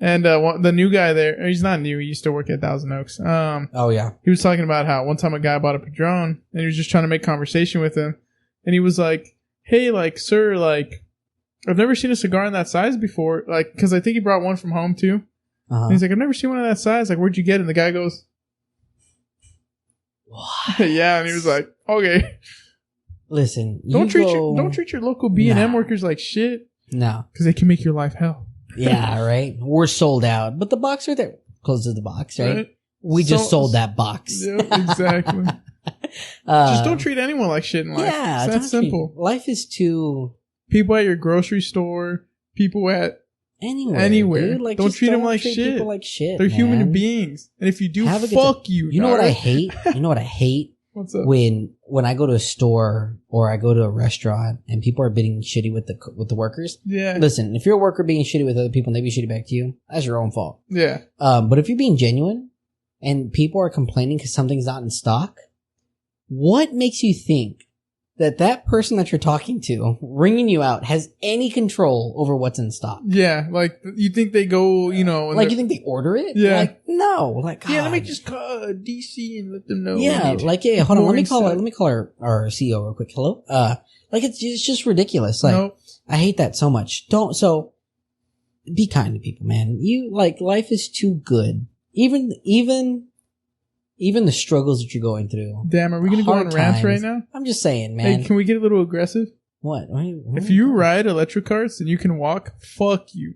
And the new guy there, he's not new. He used to work at Thousand Oaks. Oh, yeah. He was talking about how one time a guy bought a Padron and he was just trying to make conversation with him. And he was like, hey, like, sir, like, I've never seen a cigar in that size before. Like, because I think he brought one from home too. And he's like, I've never seen one of that size. Like, where'd you get it? And the guy goes, what? Yeah. And he was like, okay. Listen, don't treat your local B&M workers like shit. No. Because they can make your life hell. Yeah, right. We're sold out. But the box right there. Closes the box, right? We just sold that box. Yeah, exactly. Just don't treat anyone like shit in life. Yeah, that's simple. Life is too... People at your grocery store, people at anywhere. Dude, like, don't treat them like shit. People like shit. They're human beings. And if you do, fuck you. You know what I hate? You know what I hate? What's up? When I go to a store or I go to a restaurant and people are being shitty with the workers. Yeah. Listen, if you're a worker being shitty with other people and they be shitty back to you, that's your own fault. Yeah. But if you're being genuine and people are complaining because something's not in stock, what makes you think that person that you're talking to, ringing you out, has any control over what's in stock? Yeah, like, you think they go, you know... Like, you think they order it? Yeah. Like, no. Like, God. Yeah, let me just call DC and let them know. Yeah, like, yeah, hold on. Let me call our CEO real quick. Hello? Like, it's just ridiculous. Like, nope. I hate that so much. So, be kind to people, man. Life is too good. Even the struggles that you're going through. Damn, are we going to go on rants right now? I'm just saying, man. Hey, can we get a little aggressive? What? If you ride electric cars and you can walk, fuck you.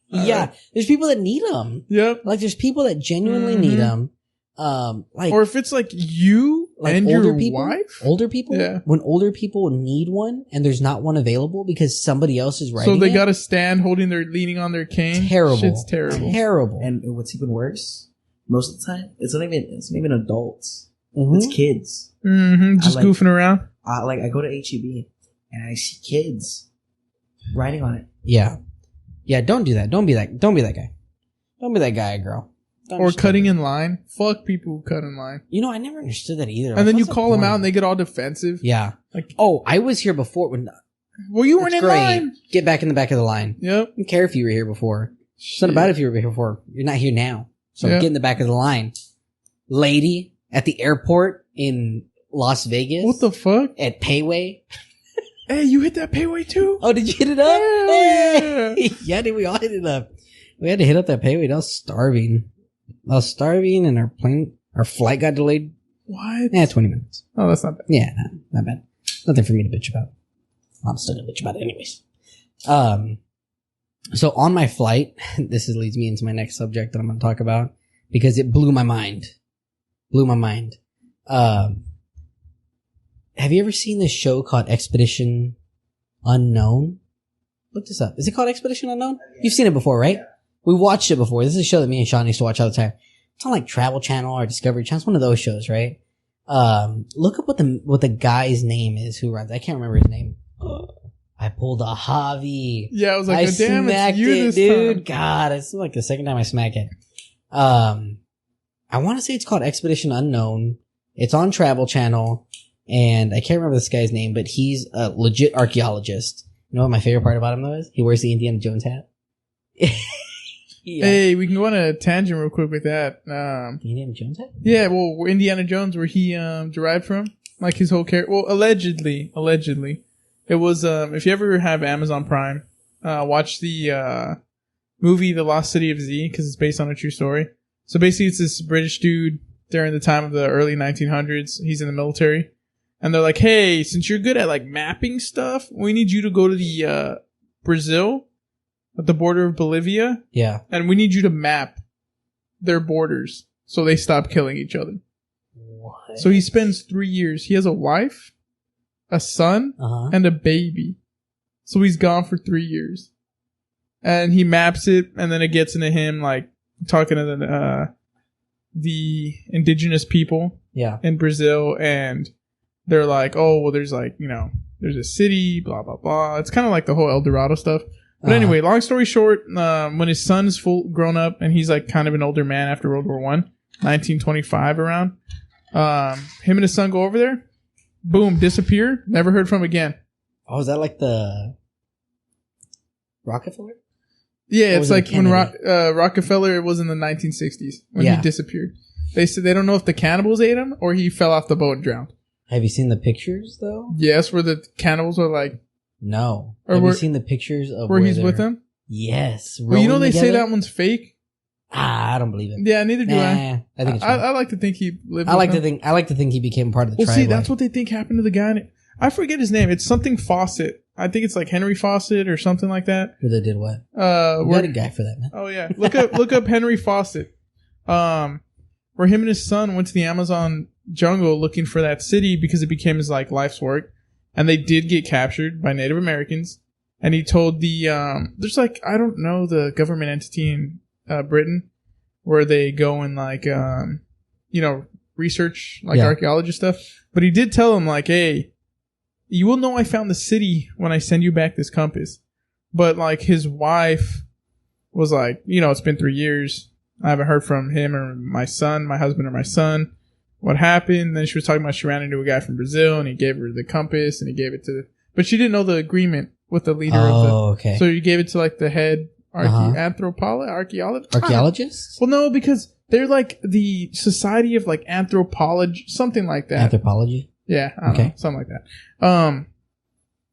Yeah, there's people that need them. Yep. Like, there's people that genuinely need them. Like, or if it's like you like and older your people, wife. older people. Yeah. When older people need one and there's not one available because somebody else is riding So they it, got to stand leaning on their cane. terrible. Shit's terrible. Terrible. And what's even worse, most of the time, it's not even adults. Mhm. It's kids. Mm-hmm. Just goofing around. I go to HEB and I see kids riding on it. Yeah. Yeah, don't do that. Don't be that guy. Don't be that guy, girl. Don't Or just cutting do in line. Fuck people who cut in line. You know, I never understood that either. And then you what's the call them point? out and they get all defensive. Yeah. Like, Oh, I was here before. well, you weren't It's in great. line. Get back in the back of the line. Yep. I don't care if you were here before. It's not about if you were here before. You're not here now. So Yeah. get in the back of the line. Lady at the airport in Las Vegas. What the fuck? At Payway. Hey, you hit that payway too? Oh, did you hit it up? Hell Hey! Yeah, dude, we all hit it up. We had to hit up that Payway. I was starving. And our flight got delayed. What? 20 minutes. Oh, that's not bad. Yeah, not bad. Nothing for me to bitch about. I'm still gonna bitch about it anyways. So on my flight, this leads me into my next subject that I'm gonna talk about because it blew my mind. Have you ever seen this show called Expedition Unknown? Look this up. Is it called Expedition Unknown? You've seen it before, right? We watched it before. This is a show that me and Sean used to watch all the time. It's on like Travel Channel or Discovery Channel. It's one of those shows, right? Look up what the guy's name is who runs. I can't remember his name. I pulled a Javi. Yeah, I was like, I damn, smacked it's you it, this dude. time. God, it's like the second time I smack it. I want to say it's called Expedition Unknown. It's on Travel Channel, and I can't remember this guy's name, but he's a legit archaeologist. You know what my favorite part about him though is? He wears the Indiana Jones hat. Yeah. Hey, we can go on a tangent real quick with that. The Indiana Jones hat? Yeah, well, Indiana Jones, where he derived from, like his whole character. Well, allegedly, it was. If you ever have Amazon Prime, watch the movie The Lost City of Z because it's based on a true story. So basically, it's this British dude during the time of the early 1900s. He's in the military, and they're like, "Hey, since you're good at like mapping stuff, we need you to go to the Brazil." At the border of Bolivia. Yeah. And we need you to map their borders so they stop killing each other. What? So he spends 3 years. He has a wife, a son, and a baby. So he's gone for 3 years. And he maps it, and then it gets into him, like, talking to the indigenous people in Brazil, and they're like, oh, well, there's like, there's a city, blah, blah, blah. It's kind of like the whole El Dorado stuff. But anyway, long story short, when his son's full grown up and he's like kind of an older man after World War I, 1925 around, him and his son go over there, boom, disappear, never heard from again. Oh, is that like the Rockefeller? Yeah, it's like when Rockefeller, it was in the 1960s when he disappeared. They said they don't know if the cannibals ate him or he fell off the boat and drowned. Have you seen the pictures though? Yes, where the cannibals are like... No. Or have you seen the pictures of where he's with them? Yes. Well, they say that one's fake. I don't believe it. Yeah, neither do I. I think it's fake. I like to think he lived. I like to think he became part of the tribe. See, that's what they think happened to the guy. I forget his name. It's something Fawcett. I think it's like Henry Fawcett or something like that. Who they did what? We got a guy for that, man. Oh yeah, look up Henry Fawcett. Where him and his son went to the Amazon jungle looking for that city because it became his like life's work. And they did get captured by Native Americans. And he told there's like, I don't know, the government entity in Britain where they go and like, research, like archaeology stuff. But he did tell him, like, hey, you will know I found the city when I send you back this compass. But, like, his wife was like, it's been 3 years. I haven't heard from him or my husband or my son. What happened? Then she was talking about she ran into a guy from Brazil and he gave her the compass and he gave it to, but she didn't know the agreement with the leader of the, okay. So he gave it to like the head archaeologist? Well, no, because they're like the Society of like Anthropology, something like that. Anthropology? Yeah. I don't know, something like that.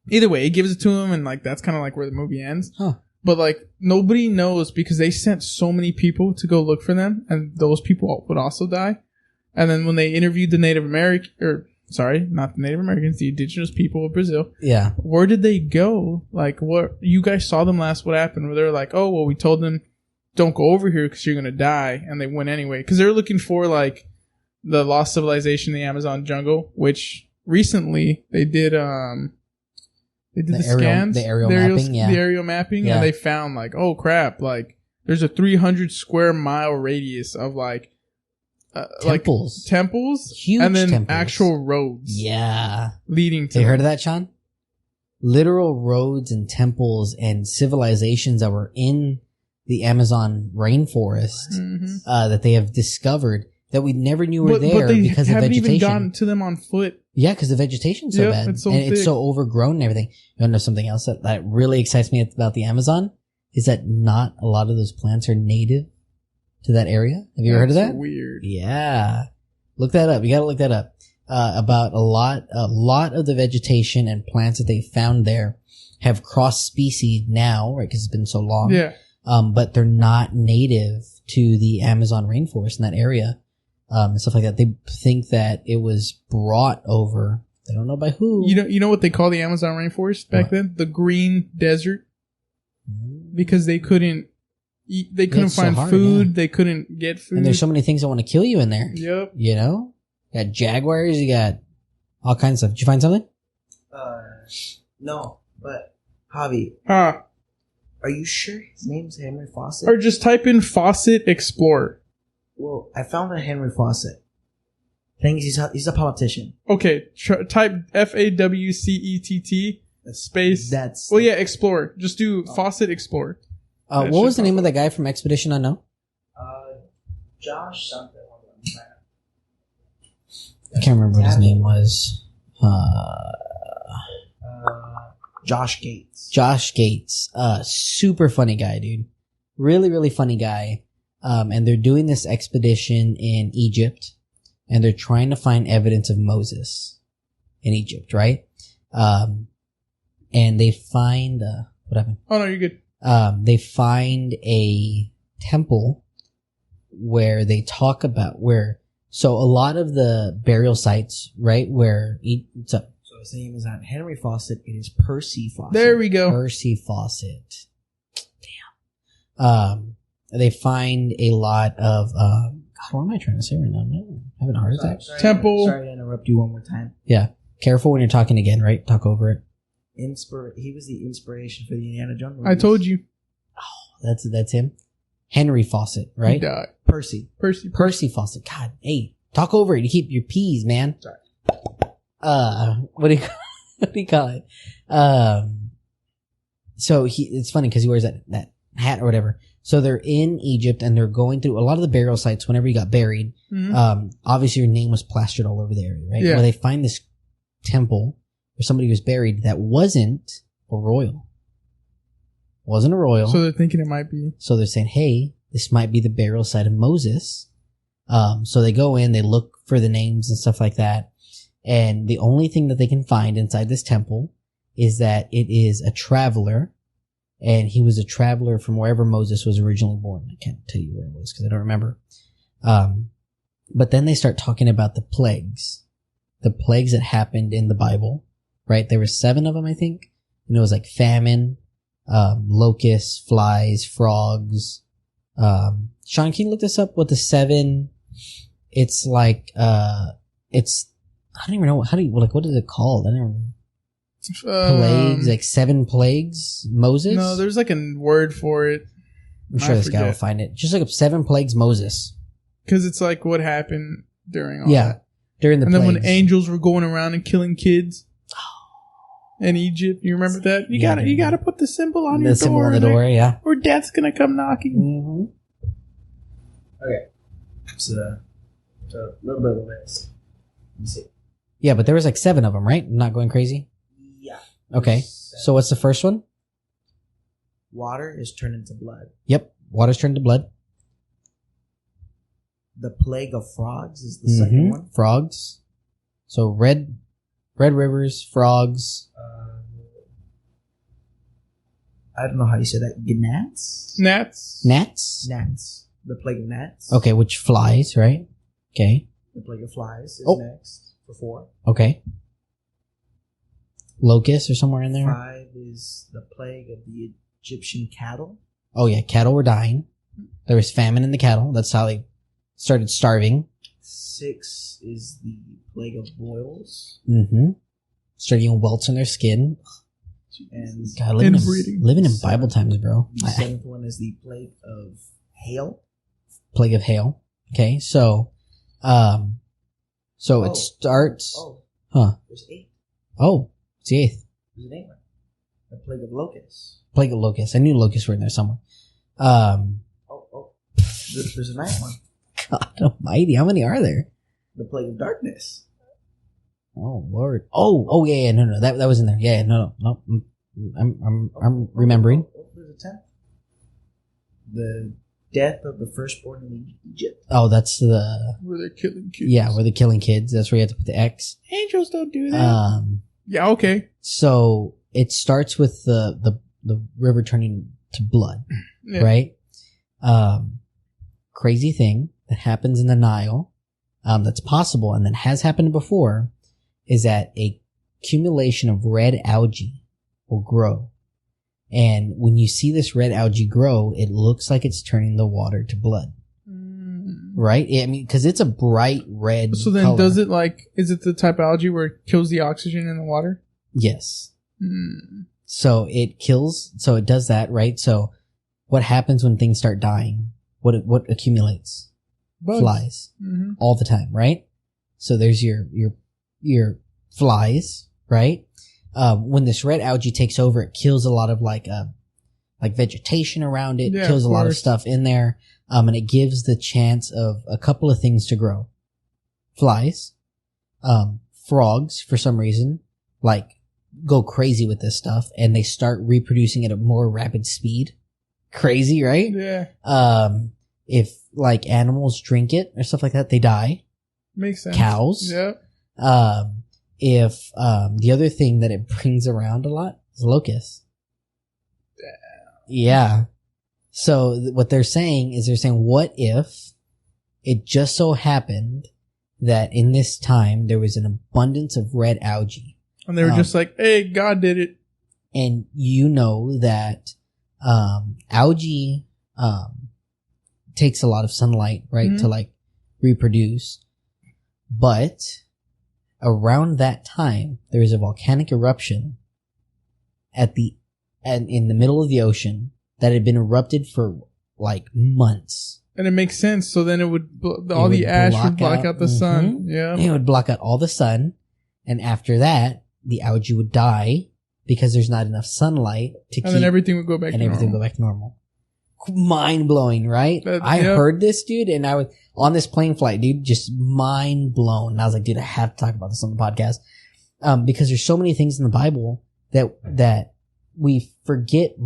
Either way, he gives it to him and like, that's kind of like where the movie ends. Huh. But like nobody knows because they sent so many people to go look for them and those people would also die. And then when they interviewed the Native American, not the Native Americans, the indigenous people of Brazil. Yeah. Where did they go? Like, what? You guys saw them last. What happened? Where they were like, oh, well, we told them, don't go over here because you're going to die. And they went anyway. Because they're looking for, like, the lost civilization in the Amazon jungle, which recently they did, the scans. The aerial mapping, yeah. The aerial mapping. And they found, like, oh, crap. Like, there's a 300 square mile radius of, like, temples, huge, and then temples. Actual roads, leading to. You heard of that, Sean? Literal roads and temples and civilizations that were in the Amazon rainforest that they have discovered that we never knew were there because of vegetation. But they haven't even gotten to them on foot. Yeah, because the vegetation's so bad and it's so overgrown and everything. You want to know something else that really excites me about the Amazon is that not a lot of those plants are native to that area. Have you ever heard of that? Weird. Yeah. Look that up. You gotta look that up. About a lot of the vegetation and plants that they found there have crossed species now, right? Because it's been so long. Yeah. But they're not native to the Amazon rainforest in that area. And stuff like that. They think that it was brought over. They don't know by who. You know what they call the Amazon rainforest back then? The green desert. Because they couldn't find food. They couldn't get food. And there's so many things that want to kill you in there. Yep. You got jaguars. You got all kinds of stuff. Did you find something? No. But Javi, are you sure his name's Henry Fawcett? Or just type in Fawcett Explorer. Well, I found a Henry Fawcett. Thing is, he's a politician. Okay, type FAWCETT space. Explorer. Just do Fawcett Explorer. What was the name of that guy from Expedition Unknown? Josh something. I can't remember what his name was. Josh Gates. Josh Gates. Super funny guy, dude. Really, really funny guy. And they're doing this expedition in Egypt. And they're trying to find evidence of Moses in Egypt, right? And they find... what happened? Oh, no, you're good. They find a temple where they talk about so a lot of the burial sites, right, so his name is not Henry Fawcett, it is Percy Fawcett. There we go. Percy Fawcett. Damn. They find a lot of, God, what am I trying to say right now? I'm having a heart attack. Temple. Sorry to interrupt you one more time. Yeah. Careful when you're talking again, right? Talk over it. He was the inspiration for the Indiana Jones movies. I told you. Oh, that's him. Henry Fawcett, right? Percy Fawcett. God, hey, talk over it. You keep your P's, man. Sorry. What do you call it? So it's funny because he wears that hat or whatever. So they're in Egypt and they're going through a lot of the burial sites. Whenever you got buried, obviously your name was plastered all over the area, right? Yeah. Where they find this temple where somebody was buried that wasn't a royal. Wasn't a royal. So they're thinking it might be. So they're saying, hey, this might be the burial site of Moses. So they go in, they look for the names and stuff like that. And the only thing that they can find inside this temple is that it is a traveler. And he was a traveler from wherever Moses was originally born. I can't tell you where it was because I don't remember. But then they start talking about the plagues that happened in the Bible, right? There were 7 of them, I think. And it was like famine, locusts, flies, frogs. Sean, can you look this up? What the 7? It's like it's I don't even know what is it called? I don't know. Plagues, like 7 plagues. Moses. No, there's like a word for it. I'm sure this guy will find it. Just look up 7 plagues Moses. Because it's like what happened during all that. During the and then plagues. when angels were going around and killing kids in Egypt, you remember that? You gotta put the symbol on your door. The symbol on the door, yeah. Or death's gonna come knocking. Mm-hmm. Okay. So a little bit of a list. Let me see. Yeah, but there was like 7 of them, right? I'm not going crazy? Yeah. Okay. So what's the first one? Water is turned into blood. Yep. Water's turned to blood. The plague of frogs is the second one. Frogs. So red rivers, frogs. I don't know how you say that. Gnats? Gnats. Gnats. The plague of gnats. Okay, which flies, right? Okay. The plague of flies is next for 4. Okay. Locusts or somewhere in there. 5 is the plague of the Egyptian cattle. Oh yeah, cattle were dying. There was famine in the cattle. That's how they started starving. 6 is the plague of boils. Started getting welts on their skin. And God, living in Bible times, bro. The 7th one is the plague of hail. Plague of hail. Okay, so it starts. There's 8. Oh, it's the 8th. There's an 8th one. The plague of locusts. Plague of locusts. I knew locusts were in there somewhere. There's a 9th one. God almighty, how many are there? The plague of darkness. Oh Lord. Yeah, no, that was in there. Yeah, no. I'm remembering. There's a 10th. The death of the firstborn in Egypt. Oh, that's the where they're killing kids. Yeah, where they're killing kids. That's where you have to put the X. Angels don't do that. Yeah, okay. So it starts with the river turning to blood, right? Crazy thing that happens in the Nile, that's possible and that has happened before, is that a accumulation of red algae will grow. And when you see this red algae grow, it looks like it's turning the water to blood. Right? I mean, because it's a bright red So then color. does it is it the type of algae where it kills the oxygen in the water? Yes. So it does that, right? So what happens when things start dying? What accumulates? Bugs. Flies. All the time, right? So there's your flies, right? When this red algae takes over, it kills a lot of like vegetation around it, kills a lot of stuff in there, and it gives the chance of a couple of things to grow. Flies, frogs, for some reason, go crazy with this stuff, and they start reproducing at a more rapid speed. Crazy, right? Yeah. If animals drink it or stuff like that, they die. Makes sense. Cows. Yeah. If the other thing that it brings around a lot is locusts. Yeah. So what they're saying is what if it just so happened that in this time there was an abundance of red algae. And they were just like, hey, God did it. And you know that algae takes a lot of sunlight, right, to reproduce. But around that time, there was a volcanic eruption in the middle of the ocean that had been erupted for months. And it makes sense. So then all the ash would block out the sun. Yeah. It would block out all the sun. And after that, the algae would die because there's not enough sunlight to keep. And then everything would go back to normal. Everything would go back to normal. Mind blowing, right? I heard this, dude, and I was on this plane flight, dude, just mind blown. And I was like, dude, I have to talk about this on the podcast. Because there's so many things in the Bible that we forget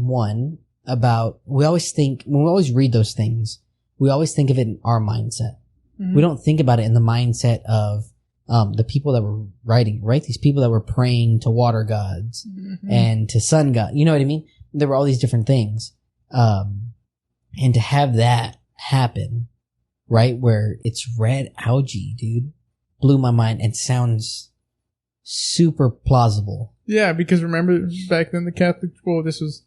about. We always think, when we always read those things, we always think of it in our mindset. We don't think about it in the mindset of the people that were writing, right? These people that were praying to water gods and to sun god. You know what I mean? There were all these different things. And to have that happen, right, where it's red algae, dude, blew my mind and sounds super plausible. Yeah, because remember back then this was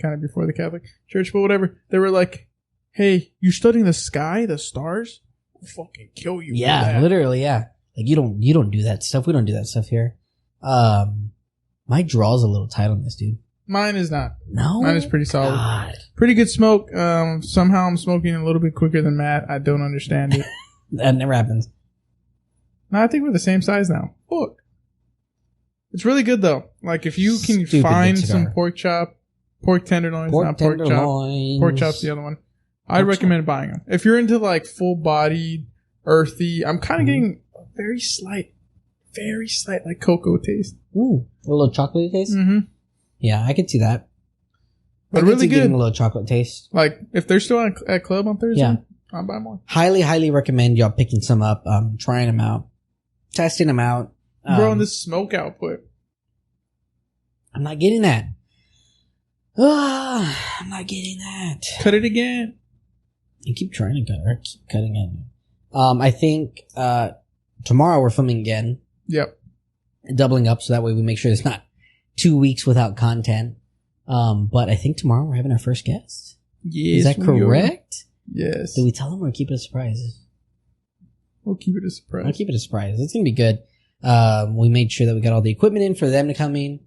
kind of before the Catholic Church, but whatever. They were like, hey, you studying the sky, the stars? We'll fucking kill you. Yeah, literally, yeah. You don't do that stuff. We don't do that stuff here. My draw's a little tight on this, dude. Mine is not. No? Mine is pretty solid. God. Pretty good smoke. Somehow I'm smoking a little bit quicker than Matt. I don't understand it. That never happens. No, I think we're the same size now. Fuck. It's really good though. Like if you can Stupid find good some cigar. pork tenderloins, not pork chop. tenderloins. Pork chop's the other one. I'd Pork recommend buying them. If you're into like full bodied, earthy, I'm kind of getting a very slight like cocoa taste. Ooh, a little chocolatey taste. Mm-hmm. Yeah, I could see that. But I could really see getting good. a little chocolate taste. Like if they're still at club on Thursday, Yeah. I'll buy more. Highly recommend y'all picking some up, trying them out, testing them out. Bro, and this smoke output. I'm not getting that. I'm not getting that. Cut it again. You keep trying to cut or keep cutting it. I think tomorrow we're filming again, Yep. doubling up, so that way we make sure there's not 2 weeks without content. But I think tomorrow we're having our first guest. Yes. Is that correct? Yes. Do we tell them or keep it a surprise? We'll keep it a surprise. I'll keep it a surprise. It's gonna be good. We made sure that we got all the equipment in for them to come in.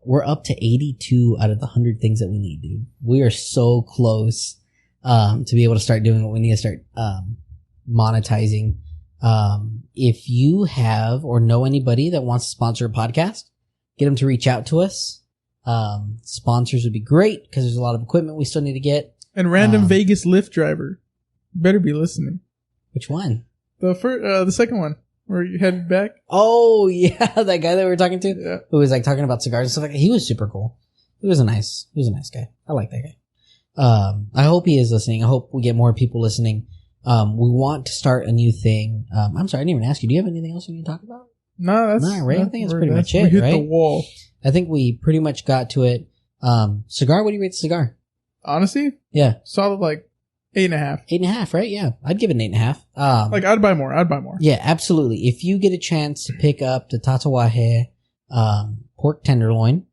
We're up to 82 out of the 100 things that we need, dude. We are so close to be able to start doing what we need to start monetizing. If you have or know anybody that wants to sponsor a podcast, get them to reach out to us. Sponsors would be great because there's a lot of equipment we still need to get. And random Vegas Lyft driver. Better be listening. Which one? The second one. Where you headed back? Oh, yeah, that guy that we were talking to, Yeah. who was like talking about cigars and stuff like that. He was super cool. He was a nice guy. I like that guy. I hope he is listening. I hope we get more people listening. We want to start a new thing. I'm sorry, I didn't even ask you. Do you have anything else we need to talk about? No, that's Nah, right? I think that's pretty much we it, hit the right? wall. I think we pretty much got to it. Cigar, what do you rate the cigar? Honestly, Yeah. solid like 8.5. 8.5, right? Yeah. I'd give it an 8.5. Like I'd buy more. Yeah, absolutely. If you get a chance to pick up the Tatawahe pork tenderloin,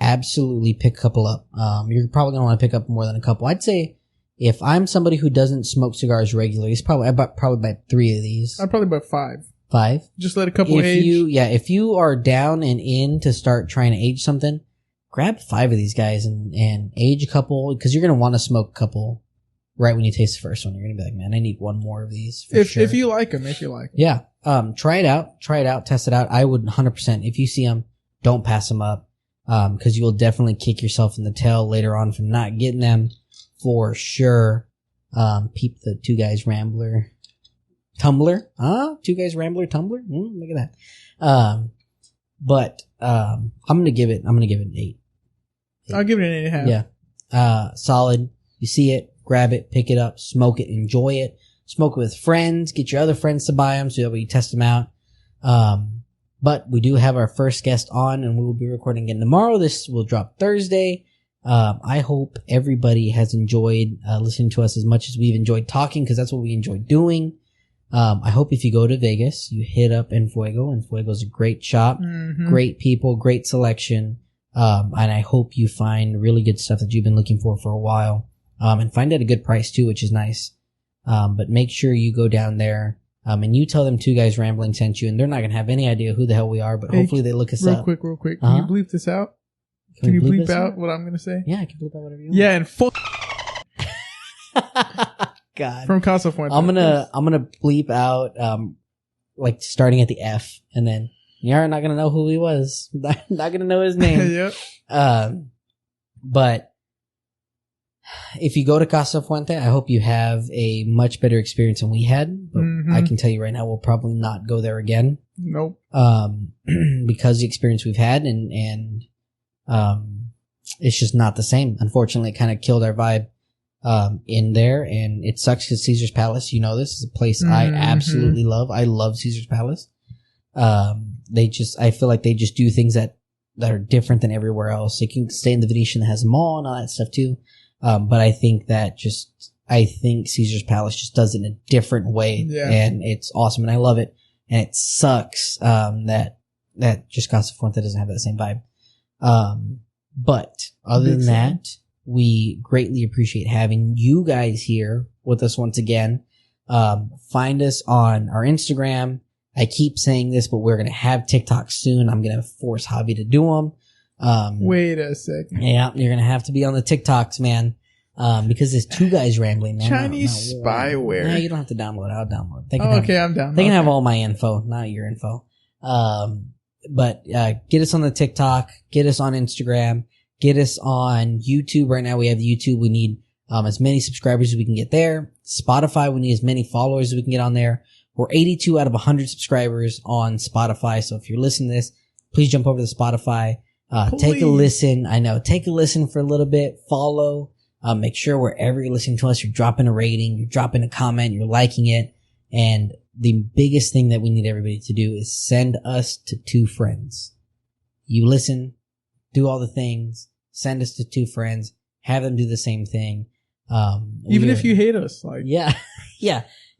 absolutely pick a couple up. You're probably going to want to pick up more than a couple. I'd say if I'm somebody who doesn't smoke cigars regularly, I'd probably buy 3 of these. I'd probably buy 5. 5. Just let a couple age. If you are down and in to start trying to age something, grab 5 of these guys and age a couple, because you're going to want to smoke a couple right when you taste the first one. You're going to be like, man, I need one more of these for sure. If you like them. Yeah. Try it out, test it out. I would 100%. If you see them, don't pass them up. Cause you will definitely kick yourself in the tail later on for not getting them for sure. Peep the Two Guys Rambler Tumbler. 2 Guys Rambler Tumbler. Look at that. But I'm going to give it an 8. I'll give it an 8.5. Yeah. Solid. You see it, grab it, pick it up, smoke it, enjoy it. Smoke it with friends. Get your other friends to buy them so that way you test them out. But we do have our first guest on, and we will be recording again tomorrow. This will drop Thursday. I hope everybody has enjoyed listening to us as much as we've enjoyed talking, because that's what we enjoy doing. I hope if you go to Vegas, you hit up Enfuego. Enfuego's a great shop, great people, great selection. And I hope you find really good stuff that you've been looking for a while. And find at a good price too, which is nice. But make sure you go down there, and you tell them Two Guys Rambling sent you, and they're not going to have any idea who the hell we are, but hopefully they look us up. Real quick. Can you bleep this out? Can you bleep out what I'm going to say? Yeah, I can bleep out whatever you want. Yeah, and fuck God. from Casa Fuente. I'm gonna bleep out, like starting at the F, and then you're not gonna know who he was. Not gonna know his name. Yep. But if you go to Casa Fuente, I hope you have a much better experience than we had. But I can tell you right now, we'll probably not go there again. Nope. Because the experience we've had, and it's just not the same. Unfortunately, it kind of killed our vibe in there, and it sucks because Caesar's Palace, you know, this is a place I absolutely love. I love Caesar's Palace. I feel like they just do things that are different than everywhere else. They can stay in the Venetian that has a mall and all that stuff too. But I think Caesar's Palace just does it in a different way, and it's awesome, and I love it. And it sucks that just Casa Fuente doesn't have that same vibe. But other than that, we greatly appreciate having you guys here with us once again. Find us on our Instagram. I keep saying this, but we're going to have TikTok soon. I'm going to force Javi to do them. Wait a second. Yeah, you're going to have to be on the TikToks, man. Because it's two guys rambling, man. Chinese spyware. No, you don't have to download. I'll download. I'm down. They can have all my info, not your info. But get us on the TikTok, get us on Instagram, get us on YouTube. Right now we have YouTube. We need as many subscribers as we can get there. Spotify, we need as many followers as we can get on there. We're 82 out of 100 subscribers on Spotify. So if you're listening to this, please jump over to Spotify. Take a listen. I know. Take a listen for a little bit. Follow. Make sure wherever you're listening to us, you're dropping a rating, you're dropping a comment, you're liking it. And the biggest thing that we need everybody to do is send us to 2 friends. You listen, do all the things, send us to 2 friends, have them do the same thing. Even if you hate us, yeah.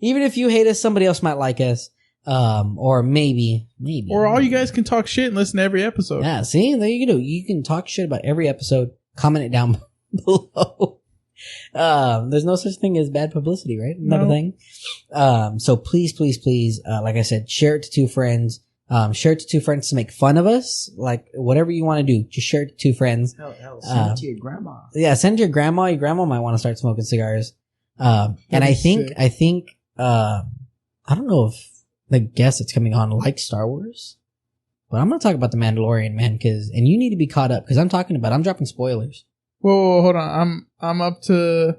Even if you hate us, somebody else might like us. Or maybe. Or all you guys can talk shit and listen to every episode. Yeah, see, there you go. You can talk shit about every episode. Comment it down below. There's no such thing as bad publicity, right? Another thing. So please, like I said, share it to 2 friends. Share it to 2 friends to make fun of us. Like, whatever you want to do, just share it to 2 friends. Hell, send it to your grandma. Yeah, send it to your grandma. Your grandma might want to start smoking cigars. And I think, I don't know if the guest that's coming on likes Star Wars, but I'm going to talk about The Mandalorian, man, and you need to be caught up, because I'm dropping spoilers. Whoa, hold on. I'm up to,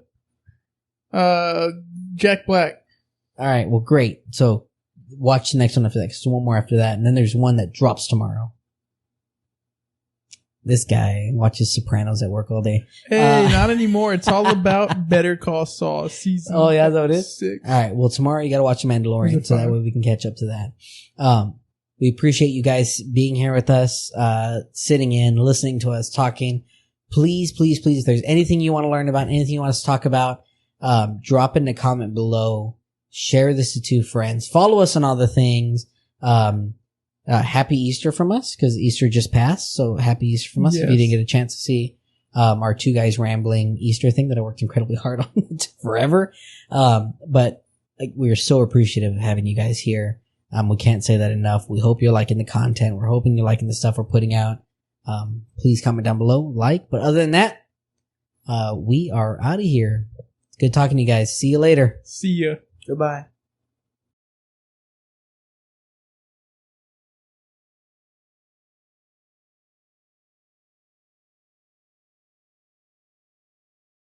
Jack Black. All right. Well, great. So watch the next one after that, 'cause there's one more after that. And then there's one that drops tomorrow. This guy watches Sopranos at work all day. Hey, not anymore. It's all about Better Call Saul season. Oh, yeah, that's what it is? 6. All right. Well, tomorrow you got to watch The Mandalorian, so that way we can catch up to that. We appreciate you guys being here with us, sitting in, listening to us, talking. Please, if there's anything you want to learn about, anything you want us to talk about, drop it in a comment below. Share this to 2 friends. Follow us on all the things. Happy Easter from us, because Easter just passed. So happy Easter from us. Yes. If you didn't get a chance to see our 2 guys rambling Easter thing that I worked incredibly hard on forever. But we are so appreciative of having you guys here. We can't say that enough. We hope you're liking the content. We're hoping you're liking the stuff we're putting out. Please comment down below, but other than that, we are out of here. Good talking to you guys. See you later. See ya. Goodbye.